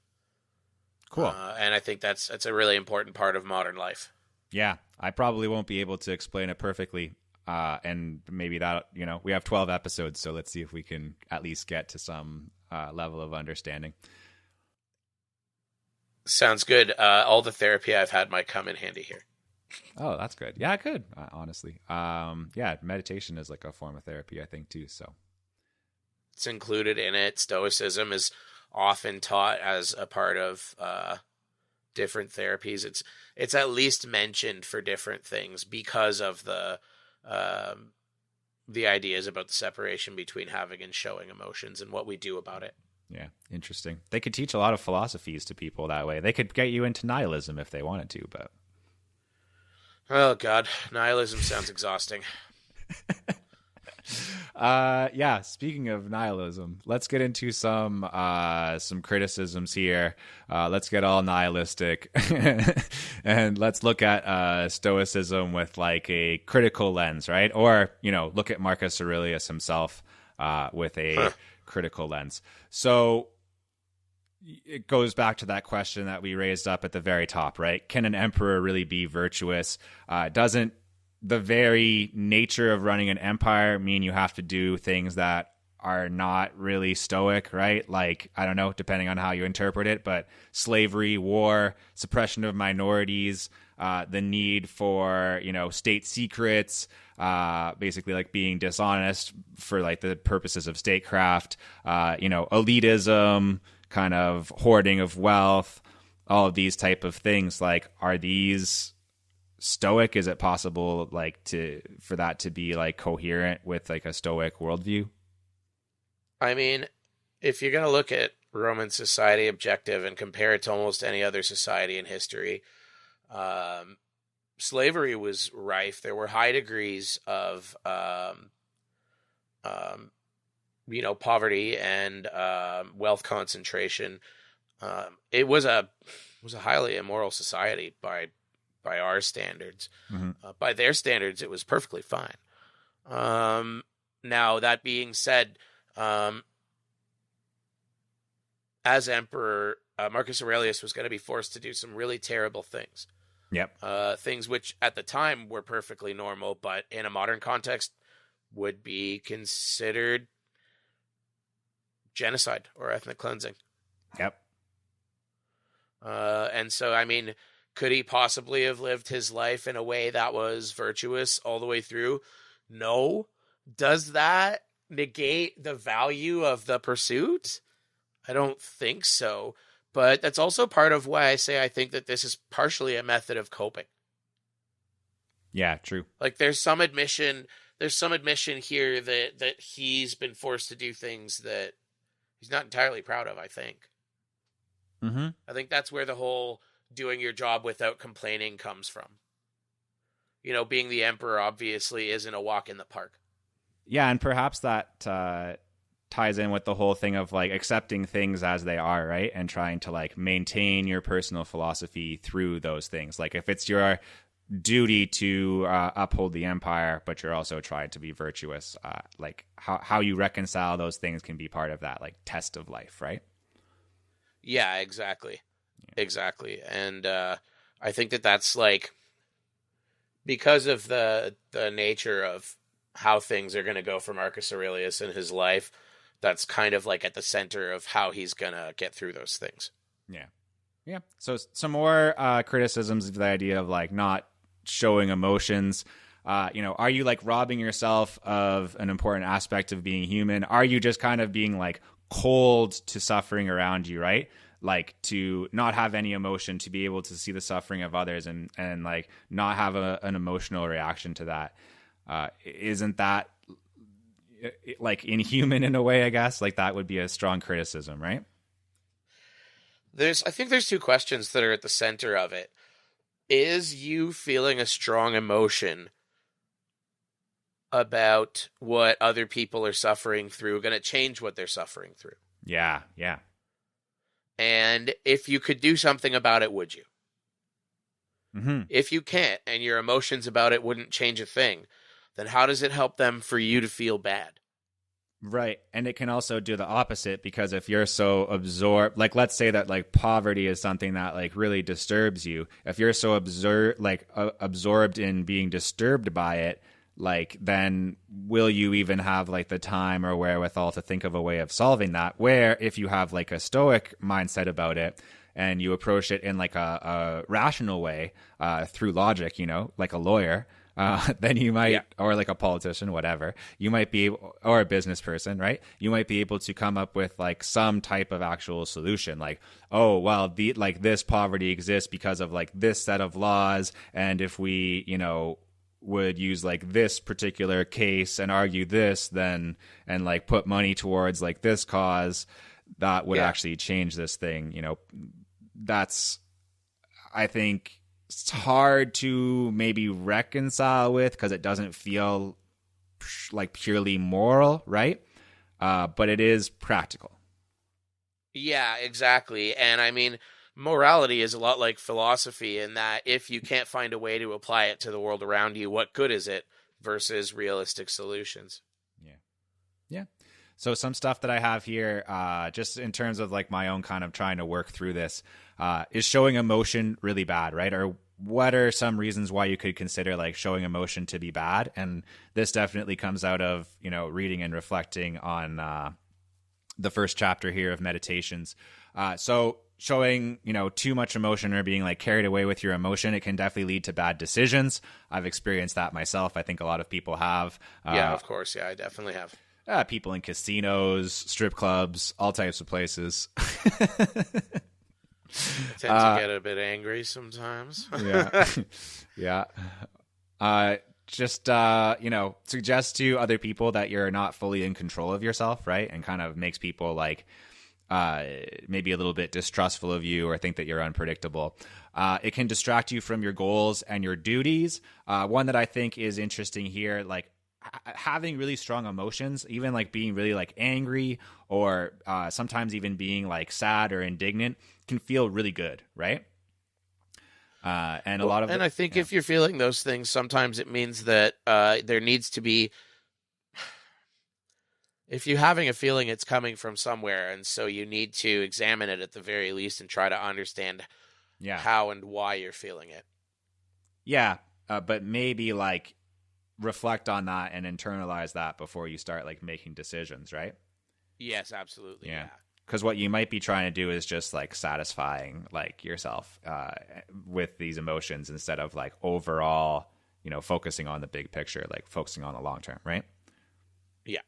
Cool. And I think that's a really important part of modern life. Yeah. I probably won't be able to explain it perfectly. And maybe that, we have 12 episodes, so let's see if we can at least get to some level of understanding. Sounds good. All the therapy I've had might come in handy here. Oh, that's good. Yeah, it could, honestly. Yeah, meditation is like a form of therapy, I think, too, so. It's included in it. Stoicism is often taught as a part of different therapies. It's at least mentioned for different things because of the ideas about the separation between having and showing emotions and what we do about it. Yeah, interesting. They could teach a lot of philosophies to people that way. They could get you into nihilism if they wanted to, but... Oh, God. Nihilism sounds exhausting. Yeah, speaking of nihilism, let's get into some criticisms here. Let's get all nihilistic and let's look at Stoicism with like a critical lens, right? Or, look at Marcus Aurelius himself with a critical lens. So it goes back to that question that we raised up at the very top, right? Can an emperor really be virtuous? Doesn't the very nature of running an empire mean you have to do things that are not really stoic, right? Like, I don't know, depending on how you interpret it, but slavery, war, suppression of minorities, the need for, state secrets, basically like being dishonest for like the purposes of statecraft, elitism, kind of hoarding of wealth, all of these type of things. Like, are these stoic? Is it possible for that to be like coherent with like a stoic worldview? I mean, if you're going to look at Roman society objective and compare it to almost any other society in history, slavery was rife. There were high degrees of, poverty and wealth concentration. It was a highly immoral society by our standards. Mm-hmm. By their standards, it was perfectly fine. Now, that being said, as emperor, Marcus Aurelius was going to be forced to do some really terrible things. Yep. Things which at the time were perfectly normal, but in a modern context would be considered genocide or ethnic cleansing. Yep. And so, I mean, could he possibly have lived his life in a way that was virtuous all the way through? No. Does that negate the value of the pursuit? I don't think so. But that's also part of why I say I think that this is partially a method of coping. Yeah, true. Like there's some admission here that he's been forced to do things that he's not entirely proud of, I think. Mm-hmm. I think that's where the whole doing your job without complaining comes from. You know, being the emperor obviously isn't a walk in the park. Yeah, and perhaps that ties in with the whole thing of like accepting things as they are, right? And trying to like maintain your personal philosophy through those things. Like if it's your duty to uphold the empire, but you're also trying to be virtuous, like how you reconcile those things can be part of that like test of life, right? Yeah, exactly. Yeah. Exactly. And I think that that's like, because of the nature of how things are going to go for Marcus Aurelius in his life, that's kind of like at the center of how he's going to get through those things. Yeah. Yeah. So some more criticisms of the idea of like not showing emotions. Are you like robbing yourself of an important aspect of being human? Are you just kind of being like cold to suffering around you, right? Like to not have any emotion, to be able to see the suffering of others and like not have an emotional reaction to that. Isn't that like inhuman in a way, I guess? Like that would be a strong criticism, right? I think there's two questions that are at the center of it. Is you feeling a strong emotion about what other people are suffering through going to change what they're suffering through? Yeah, yeah. And if you could do something about it, would you? Mm-hmm. If you can't, and your emotions about it wouldn't change a thing, then how does it help them for you to feel bad? Right. And it can also do the opposite, because if you're so absorbed, like let's say that like poverty is something that like really disturbs you. If you're so absorbed in being disturbed by it, like then will you even have like the time or wherewithal to think of a way of solving that? Where if you have like a stoic mindset about it and you approach it in like a rational way through logic, like a lawyer, then you might, or like a politician, whatever, you might be able, or a business person, right? You might be able to come up with like some type of actual solution. Like, oh, well, this poverty exists because of like this set of laws. And if we, would use like this particular case and argue this, then, and like put money towards like this cause, that would actually change this thing. That's, I think, it's hard to maybe reconcile with because it doesn't feel like purely moral, right? But it is practical. Yeah, exactly. And I mean, morality is a lot like philosophy in that if you can't find a way to apply it to the world around you, what good is it versus realistic solutions? Yeah. Yeah. So some stuff that I have here, just in terms of like my own kind of trying to work through this, is showing emotion really bad, right? Or what are some reasons why you could consider like showing emotion to be bad? And this definitely comes out of, reading and reflecting on the first chapter here of Meditations. So showing, too much emotion or being like carried away with your emotion, it can definitely lead to bad decisions. I've experienced that myself. I think a lot of people have. Yeah, of course. Yeah, I definitely have. People in casinos, strip clubs, all types of places. I tend to get a bit angry sometimes. Yeah. Yeah. Just, suggest to other people that you're not fully in control of yourself, right? And kind of makes people like maybe a little bit distrustful of you or think that you're unpredictable. It can distract you from your goals and your duties. One that I think is interesting here, like having really strong emotions, even like being really like angry or sometimes even being like sad or indignant can feel really good, right? And a lot of I think if you're feeling those things, sometimes it means that there needs to be, if you're having a feeling, it's coming from somewhere, and so you need to examine it at the very least and try to understand how and why you're feeling it. Yeah, but maybe like reflect on that and internalize that before you start like making decisions, right? Yes, absolutely. Yeah. Yeah. Because what you might be trying to do is just like satisfying like yourself with these emotions instead of like overall, focusing on the big picture, like focusing on the long term, right? Yeah.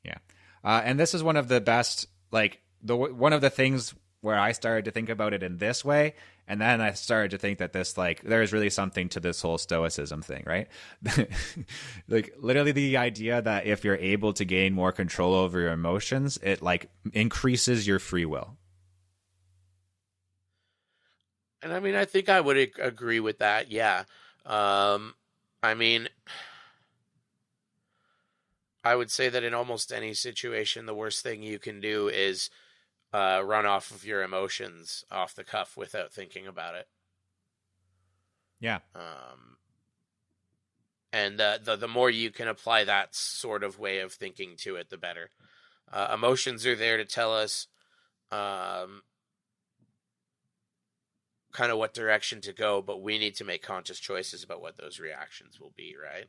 Yeah. And this is one of the best, like one of the things where I started to think about it in this way. And then I started to think that this, like, there's really something to this whole Stoicism thing, right? Like, literally the idea that if you're able to gain more control over your emotions, it, like, increases your free will. And I mean, I think I would agree with that. Yeah. I mean, I would say that in almost any situation, the worst thing you can do is run off of your emotions off the cuff without thinking about it. Yeah. And the more you can apply that sort of way of thinking to it, the better. Emotions are there to tell us kind of what direction to go, but we need to make conscious choices about what those reactions will be, right?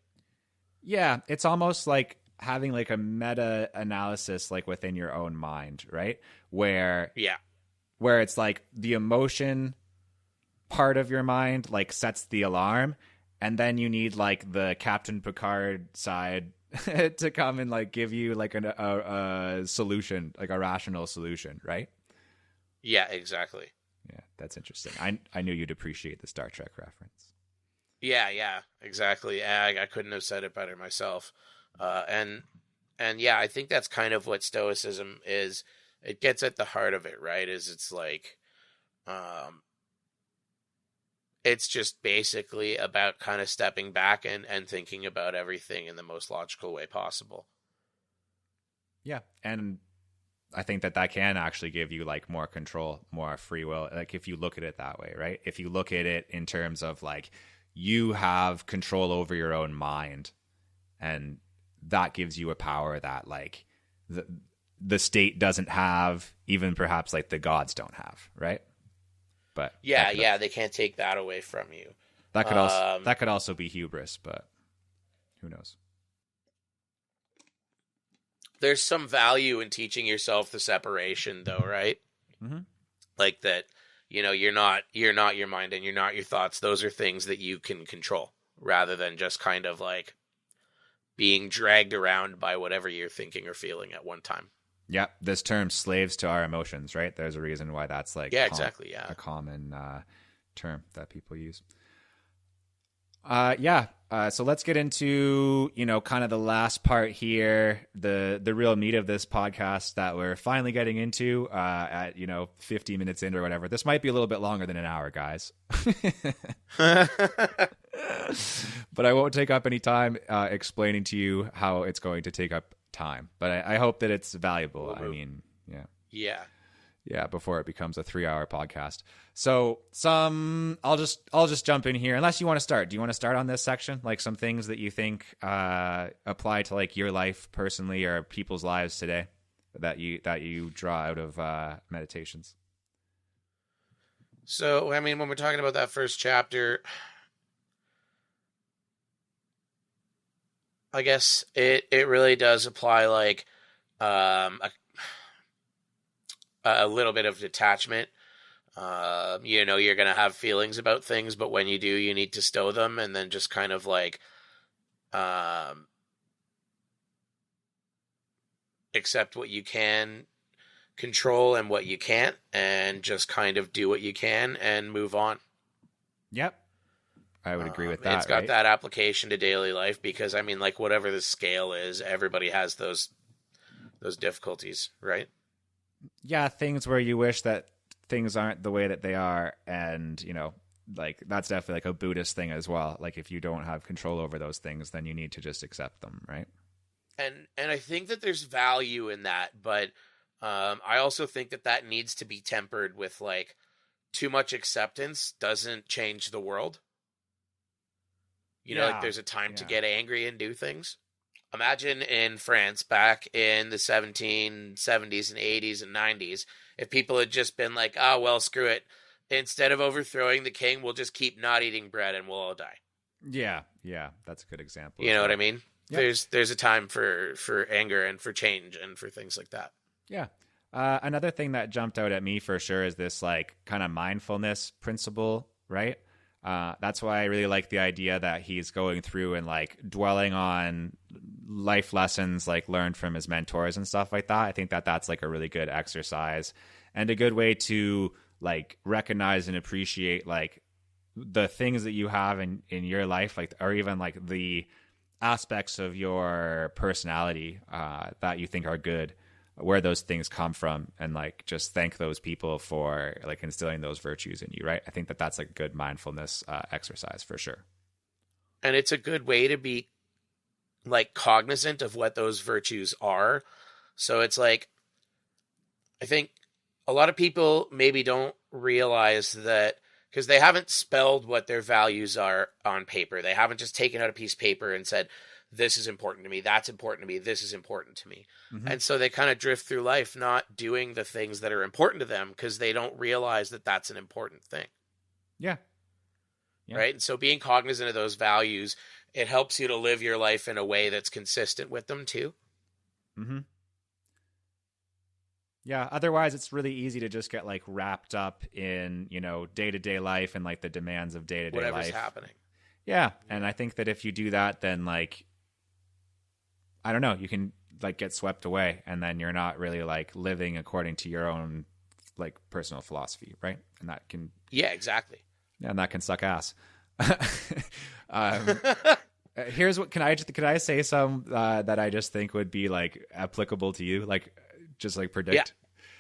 Yeah, it's almost like having like a meta analysis like within your own mind, right? Where it's like the emotion part of your mind like sets the alarm, and then you need like the Captain Picard side to come and like give you like a solution, like a rational solution, right? Yeah, exactly. Yeah, that's interesting. I knew you'd appreciate the Star Trek reference. Yeah, exactly. I couldn't have said it better myself. And yeah, I think that's kind of what Stoicism is. It gets at the heart of it, right? It's like, it's just basically about kind of stepping back and thinking about everything in the most logical way possible. Yeah, and I think that can actually give you like more control, more free will. Like if you look at it that way, right? If you look at it in terms of like you have control over your own mind, and that gives you a power that like the state doesn't have, even perhaps like the gods don't have, right? But yeah, they can't take that away from you. That could also be hubris, but who knows? There's some value in teaching yourself the separation, though, right? Mm-hmm. Like that, you're not your mind and you're not your thoughts. Those are things that you can control, rather than just kind of like being dragged around by whatever you're thinking or feeling at one time. Yeah, this term "slaves to our emotions," right? There's a reason why that's like exactly, a common term that people use. So let's get into, kind of the last part here, the real meat of this podcast that we're finally getting into at 50 minutes in or whatever. This might be a little bit longer than an hour, guys. But I won't take up any time explaining to you how it's going to take up time. But I hope that it's valuable. I mean, yeah, before it becomes a 3-hour podcast. So I'll just jump in here. Unless you want to start. Do you want to start on this section? Like some things that you think apply to like your life personally or people's lives today that you draw out of meditations? So, I mean, when we're talking about that first chapter, I guess it really does apply like a little bit of detachment. You're going to have feelings about things, but when you do, you need to stow them and then just kind of like accept what you can control and what you can't, and just kind of do what you can and move on. Yep. I would agree with that. It's got that application to daily life because, I mean, like whatever the scale is, everybody has those difficulties, right? Yeah, things where you wish that things aren't the way that they are, and like that's definitely like a Buddhist thing as well. Like if you don't have control over those things, then you need to just accept them, right? And I think that there's value in that, but I also think that needs to be tempered with like too much acceptance doesn't change the world. Like there's a time to get angry and do things. Imagine in France back in the 1770s and 80s and 90s, if people had just been like, oh, well, screw it. instead of overthrowing the king, we'll just keep not eating bread and we'll all die. Yeah, that's a good example. You know what I mean? Yep. There's a time for anger and for change and for things like that. Yeah. Another thing that jumped out at me for sure is this like kind of mindfulness principle, right? That's why I really like the idea that he's going through and like dwelling on life lessons like learned from his mentors and stuff like that. I think that that's like a really good exercise and a good way to like recognize and appreciate like the things that you have in your life, like, or even like the aspects of your personality that you think are good, where those things come from, and like just thank those people for like instilling those virtues in you, right? I think that that's like a good mindfulness exercise for sure. And it's a good way to be like cognizant of what those virtues are. So it's like, I think a lot of people maybe don't realize that because they haven't spelled what their values are on paper. They haven't just taken out a piece of paper and said, this is important to me, that's important to me, this is important to me. Mm-hmm. And so they kind of drift through life not doing the things that are important to them because they don't realize that that's an important thing. Yeah. Right? And so being cognizant of those values, it helps you to live your life in a way that's consistent with them too. Mm-hmm. Yeah, otherwise it's really easy to just get like wrapped up in, you know, day-to-day life and like the demands of day-to-day life. Whatever's happening. Yeah, and I think that if you do that, then like, I don't know, you can like get swept away and then you're not really like living according to your own like personal philosophy, right? And that can... Yeah, exactly. And that can suck ass. Here's what, can I say some that I just think would be like applicable to you? Like, just like predict.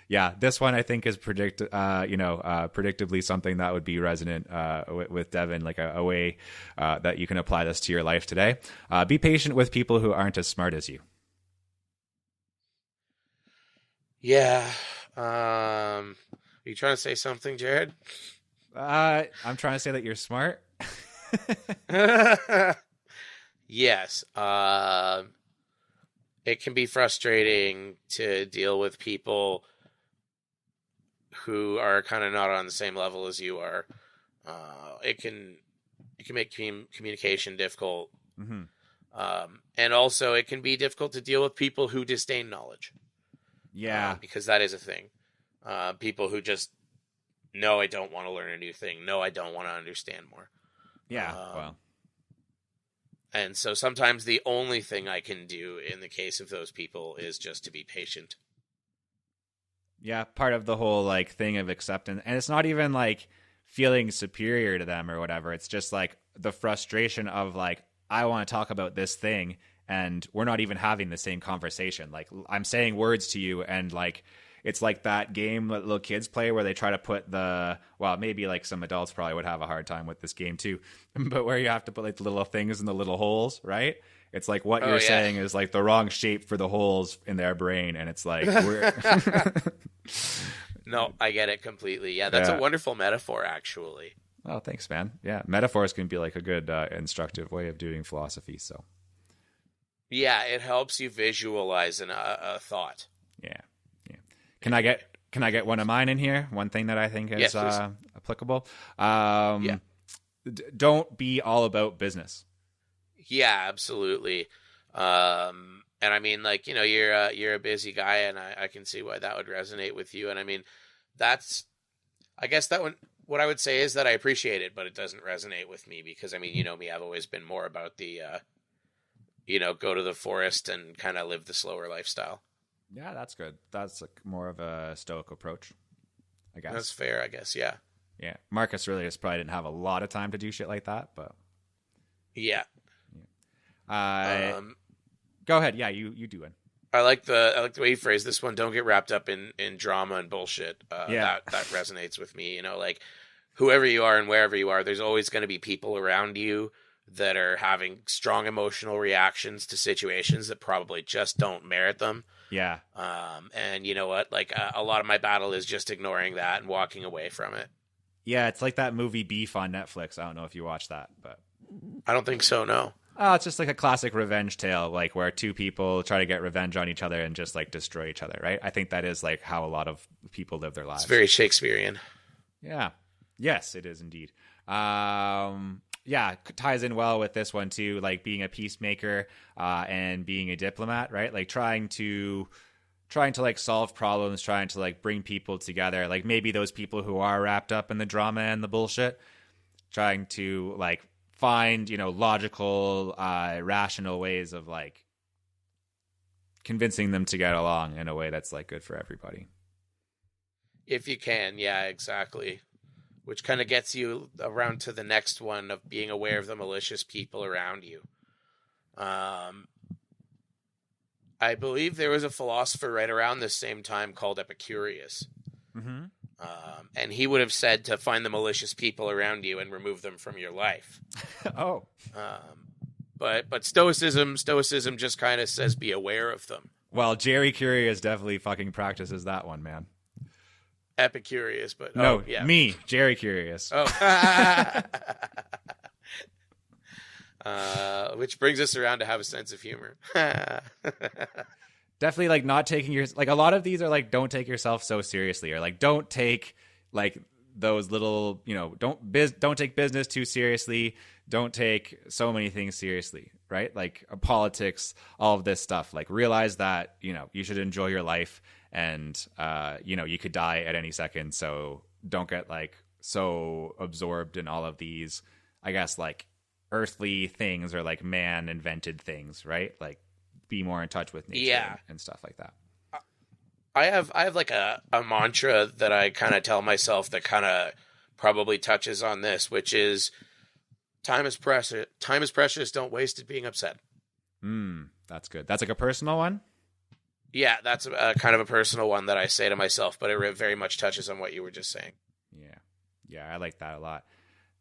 Yeah, this one I think is predictably something that would be resonant with Devin, like a way that you can apply this to your life today. Be patient with people who aren't as smart as you. Yeah. Are you trying to say something, Jared? I'm trying to say that you're smart. Yes. It can be frustrating to deal with people who are kind of not on the same level as you are. It can make communication difficult. Mm-hmm. And also it can be difficult to deal with people who disdain knowledge. Yeah. Because that is a thing. People who just, no, I don't want to learn a new thing. No, I don't want to understand more. Yeah. Well. And so sometimes the only thing I can do in the case of those people is just to be patient. Yeah, part of the whole like thing of acceptance. And it's not even like feeling superior to them or whatever. It's just like the frustration of like, I want to talk about this thing and we're not even having the same conversation. Like I'm saying words to you and like, it's like that game that little kids play where they try to put maybe like some adults probably would have a hard time with this game too, but where you have to put like the little things in the little holes, right? It's like what you're saying is like the wrong shape for the holes in their brain. And it's like, No, I get it completely. Yeah, that's a wonderful metaphor, actually. Oh, thanks, man. Yeah, metaphors can be like a good instructive way of doing philosophy. So, yeah, it helps you visualize a thought. Yeah. Can I get one of mine in here? One thing that I think is applicable. Don't be all about business. Yeah, absolutely. And I mean, like, you know, you're a busy guy, and I can see why that would resonate with you. And I mean, I guess that one. What I would say is that I appreciate it, but it doesn't resonate with me because I mean, you know me, I've always been more about the, go to the forest and kind of live the slower lifestyle. Yeah, that's good. That's like more of a Stoic approach, I guess. That's fair, I guess. Yeah. Yeah. Marcus Aurelius probably didn't have a lot of time to do shit like that, but. Yeah. Go ahead. Yeah, you do it. I like the way you phrase this one. Don't get wrapped up in drama and bullshit. That resonates with me. You know, like whoever you are and wherever you are, there's always going to be people around you that are having strong emotional reactions to situations that probably just don't merit them. Yeah. And you know what? Like a lot of my battle is just ignoring that and walking away from it. Yeah, it's like that movie Beef on Netflix. I don't know if you watched that, but I don't think so. No. Oh, it's just like a classic revenge tale, like where two people try to get revenge on each other and just like destroy each other, right? I think that is like how a lot of people live their lives. It's very Shakespearean. Yeah. Yes, it is indeed. Yeah, ties in well with this one too, like being a peacemaker and being a diplomat, right? Like trying to like solve problems, trying to like bring people together, like maybe those people who are wrapped up in the drama and the bullshit, trying to like find, logical, rational ways of like convincing them to get along in a way that's like good for everybody. If you can, yeah, exactly. Which kind of gets you around to the next one of being aware of the malicious people around you. I believe there was a philosopher right around the same time called Epicurus. Mm-hmm. And he would have said to find the malicious people around you and remove them from your life. Oh. But Stoicism just kind of says be aware of them. Well, Jerry Curious definitely fucking practices that one, man. Epicurus, but no, yeah. Me, Jerry Curious. Oh. Which brings us around to have a sense of humor. Definitely like not taking like a lot of these are like don't take yourself so seriously, or like don't take like those little, don't take business too seriously, don't take so many things seriously, right? Like politics, all of this stuff, like realize that, you should enjoy your life, and you could die at any second, so don't get like so absorbed in all of these, I guess, like earthly things or like man invented things, right? Like be more in touch with nature and stuff like that. I have like a mantra that I kind of tell myself that kind of probably touches on this, which is time is precious. Time is precious. Don't waste it being upset. That's good. That's like a personal one. Yeah, that's kind of a personal one that I say to myself, but it very much touches on what you were just saying. Yeah, I like that a lot.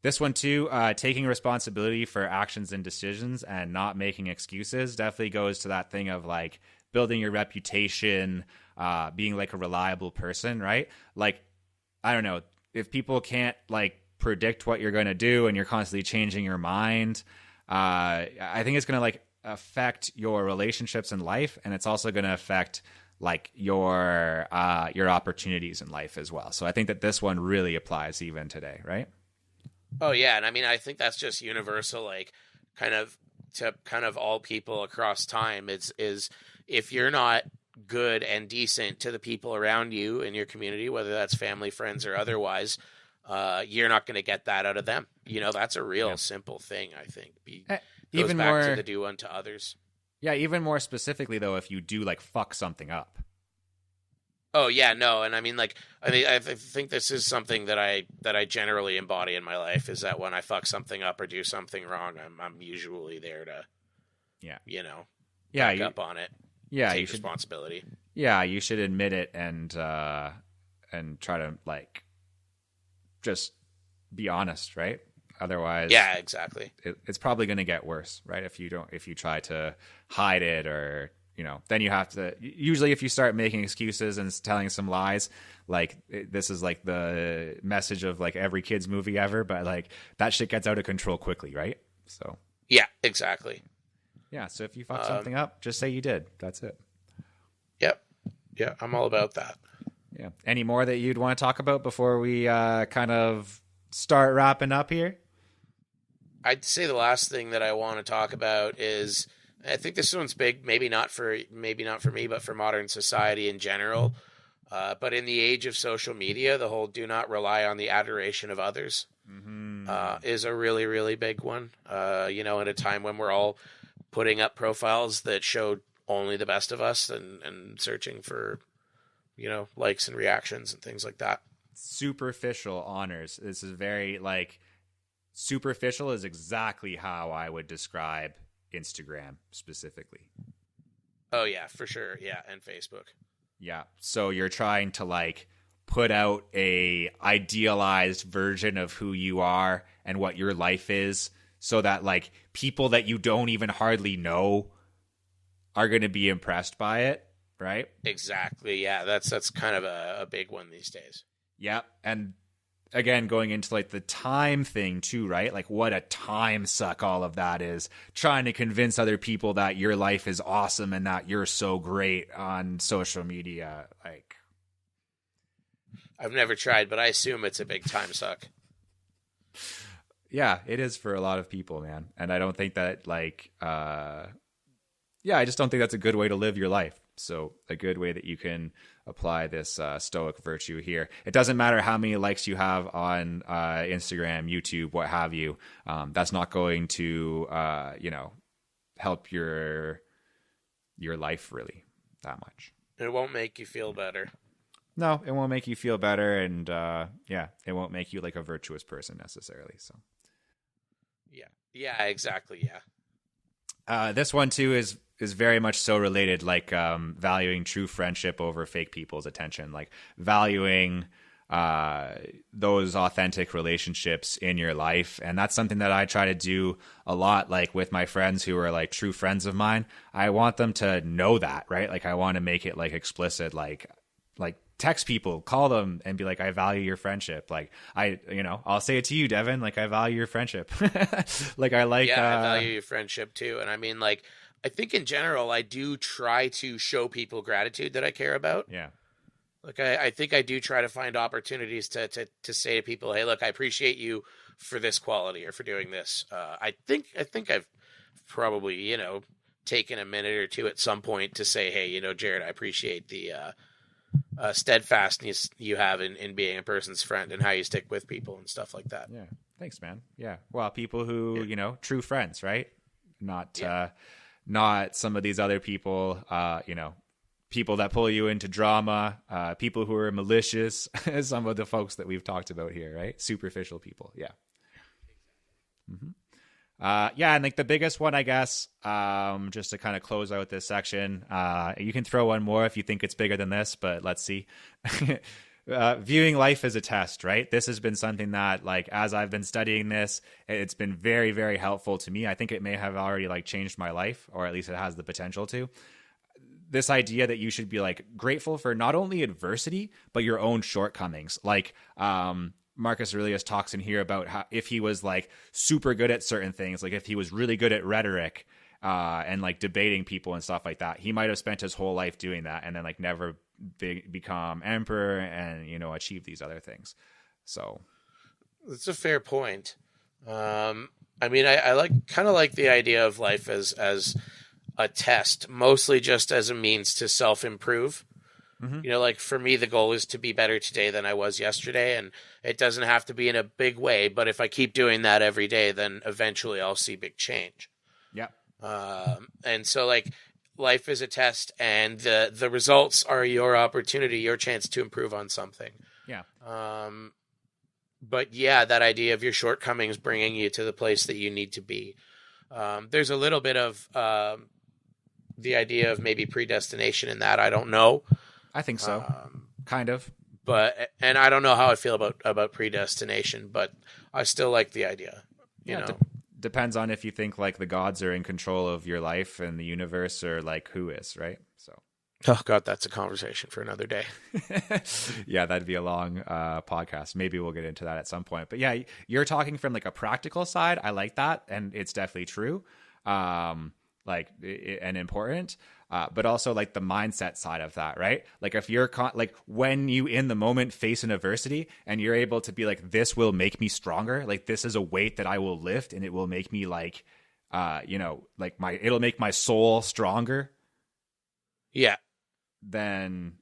This one too, taking responsibility for actions and decisions and not making excuses, definitely goes to that thing of like building your reputation, being like a reliable person, right? Like, I don't know, if people can't like predict what you're going to do and you're constantly changing your mind, I think it's going to like affect your relationships in life, and it's also going to affect like your opportunities in life as well. So I think that this one really applies even today, right? Oh yeah, and I mean I think that's just universal, like kind of all people across time. Is if you're not good and decent to the people around you in your community, whether that's family, friends, or otherwise, you're not going to get that out of them. That's a real simple thing. I think goes back to the do unto others. Yeah, even more specifically though, if you do like fuck something up. Oh yeah, no, and I mean I think this is something that I generally embody in my life, is that when I fuck something up or do something wrong, I'm usually there to back up on it. Yeah, take responsibility. Yeah, you should admit it and try to like just be honest, right? Otherwise, yeah, exactly. It's probably going to get worse, right? If you try to hide it, or then you have to, usually if you start making excuses and telling some lies, like this is like the message of like every kid's movie ever, but like that shit gets out of control quickly, right? So yeah, exactly. Yeah, so if you fuck something up, just say you did. That's it. Yep. Yeah, I'm all about that. Yeah. Any more that you'd want to talk about before we kind of start wrapping up here? I'd say the last thing that I want to talk about is, I think this one's big, maybe not for me, but for modern society in general. But in the age of social media, the whole do not rely on the adoration of others is a really, really big one. At a time when we're all putting up profiles that show only the best of us and searching for, likes and reactions and things like that. Superficial honors. This is very like superficial is exactly how I would describe Instagram specifically. Oh yeah, for sure. Yeah, and Facebook. Yeah. So you're trying to like put out a idealized version of who you are and what your life is, so that like people that you don't even hardly know are going to be impressed by it, right? Exactly. Yeah, that's kind of a big one these days. Yeah, and again, going into like the time thing too, right? Like what a time suck all of that is, trying to convince other people that your life is awesome and that you're so great on social media. Like, I've never tried, but I assume it's a big time suck. Yeah, it is for a lot of people, man. And I don't think that I just don't think that's a good way to live your life. So a good way that you can apply this Stoic virtue here. It doesn't matter how many likes you have on Instagram, YouTube, what have you. That's not going to, help your life really that much. It won't make you feel better. No, it won't make you feel better. And it won't make you like a virtuous person necessarily. So. Yeah, exactly. Yeah. This one too is very much so related, like valuing true friendship over fake people's attention, like valuing those authentic relationships in your life. And that's something that I try to do a lot, like with my friends who are like true friends of mine. I want them to know that, right? Like I want to make it like explicit, like text people, call them and be like, I value your friendship. Like I'll say it to you, Devin, like I value your friendship. Like I value your friendship too. And I mean, like, I think in general, I do try to show people gratitude that I care about. Yeah. Like, I think I do try to find opportunities to say to people, hey, look, I appreciate you for this quality or for doing this. I think I've probably, taken a minute or two at some point to say, hey, Jared, I appreciate the steadfastness you have in being a person's friend and how you stick with people and stuff like that. Yeah. Thanks, man. Yeah. Well, people who, true friends, right? Not some of these other people, people that pull you into drama, people who are malicious, some of the folks that we've talked about here, right? Superficial people. Yeah. Mm-hmm. And like the biggest one, I guess, just to kind of close out this section, you can throw one more if you think it's bigger than this, but let's see. Viewing life as a test, right? This has been something that, like, as I've been studying this, it's been very, very helpful to me. I think it may have already like changed my life, or at least it has the potential to. This idea that you should be like grateful for not only adversity, but your own shortcomings. Like, Marcus Aurelius talks in here about how if he was like super good at certain things, like if he was really good at rhetoric and like debating people and stuff like that, he might have spent his whole life doing that and then like never become emperor and, achieve these other things. So that's a fair point. I mean, I like the idea of life as a test, mostly just as a means to self-improve. Mm-hmm. Like for me, the goal is to be better today than I was yesterday. And it doesn't have to be in a big way, but if I keep doing that every day, then eventually I'll see big change. Yeah. And so like life is a test and the results are your opportunity, your chance to improve on something. Yeah. But yeah, that idea of your shortcomings bringing you to the place that you need to be. There's a little bit of the idea of maybe predestination in that. I don't know. I think so. Kind of. And I don't know how I feel about predestination, but I still like the idea. You know, depends on if you think like the gods are in control of your life and the universe, or like who is, right? So. Oh God, that's a conversation for another day. Yeah, that'd be a long podcast. Maybe we'll get into that at some point. But yeah, you're talking from like a practical side. I like that, and it's definitely true, and important. But also like the mindset side of that, right? Like if you're like when you in the moment face an adversity and you're able to be like, this will make me stronger. Like this is a weight that I will lift, and it will make me like, it'll make my soul stronger. Yeah. Then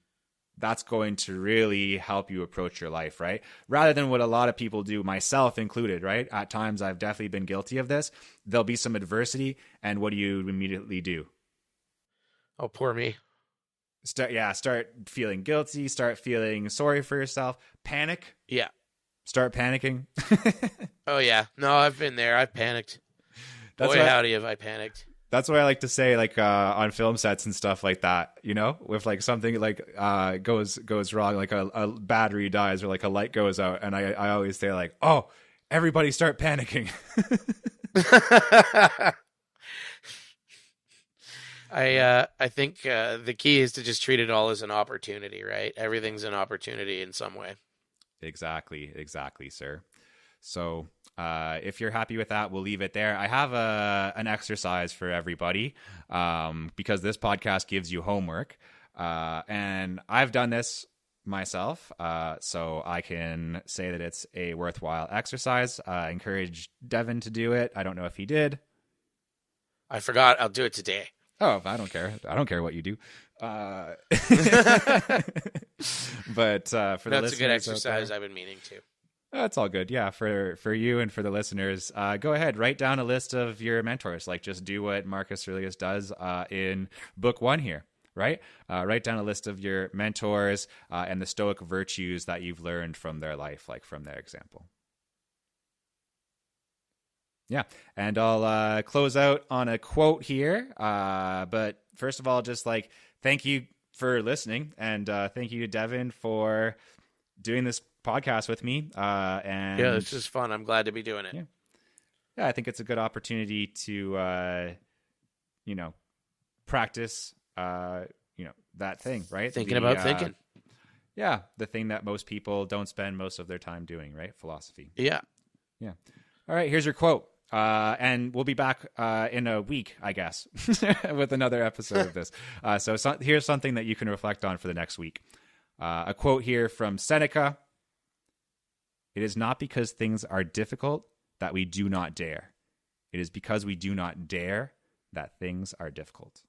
that's going to really help you approach your life, right? Rather than what a lot of people do, myself included, right? At times I've definitely been guilty of this. There'll be some adversity, and what do you immediately do? Oh, poor me. Start feeling guilty, start feeling sorry for yourself, panic. Yeah. Start panicking. Oh yeah. No, I've been there. I've panicked. Boy, howdy have I panicked. That's what I like to say, like on film sets and stuff like that, with like something like goes wrong, like a battery dies or like a light goes out. And I always say like, oh, everybody start panicking. I think the key is to just treat it all as an opportunity, right? Everything's an opportunity in some way. Exactly, sir. So if you're happy with that, we'll leave it there. I have an exercise for everybody because this podcast gives you homework. And I've done this myself, so I can say that it's a worthwhile exercise. I encourage Devin to do it. I don't know if he did. I forgot. I'll do it today. Oh, I don't care. I don't care what you do. But for the listeners, that's a good exercise I've been meaning to. That's all good. Yeah, for you and for the listeners, go ahead, write down a list of your mentors. Like, just do what Marcus Aurelius does in book 1 here, right? Write down a list of your mentors and the Stoic virtues that you've learned from their life, like from their example. Yeah, and I'll close out on a quote here. But first of all, just like thank you for listening, and thank you to Devin for doing this podcast with me. And yeah, it's just fun. I'm glad to be doing it. Yeah, I think it's a good opportunity to, practice, that thing, right? Thinking about thinking. Yeah, the thing that most people don't spend most of their time doing, right? Philosophy. Yeah. Yeah. All right, here's your quote. And we'll be back in a week, I guess, with another episode of this. So here's something that you can reflect on for the next week. A quote here from Seneca. It is not because things are difficult that we do not dare. It is because we do not dare that things are difficult.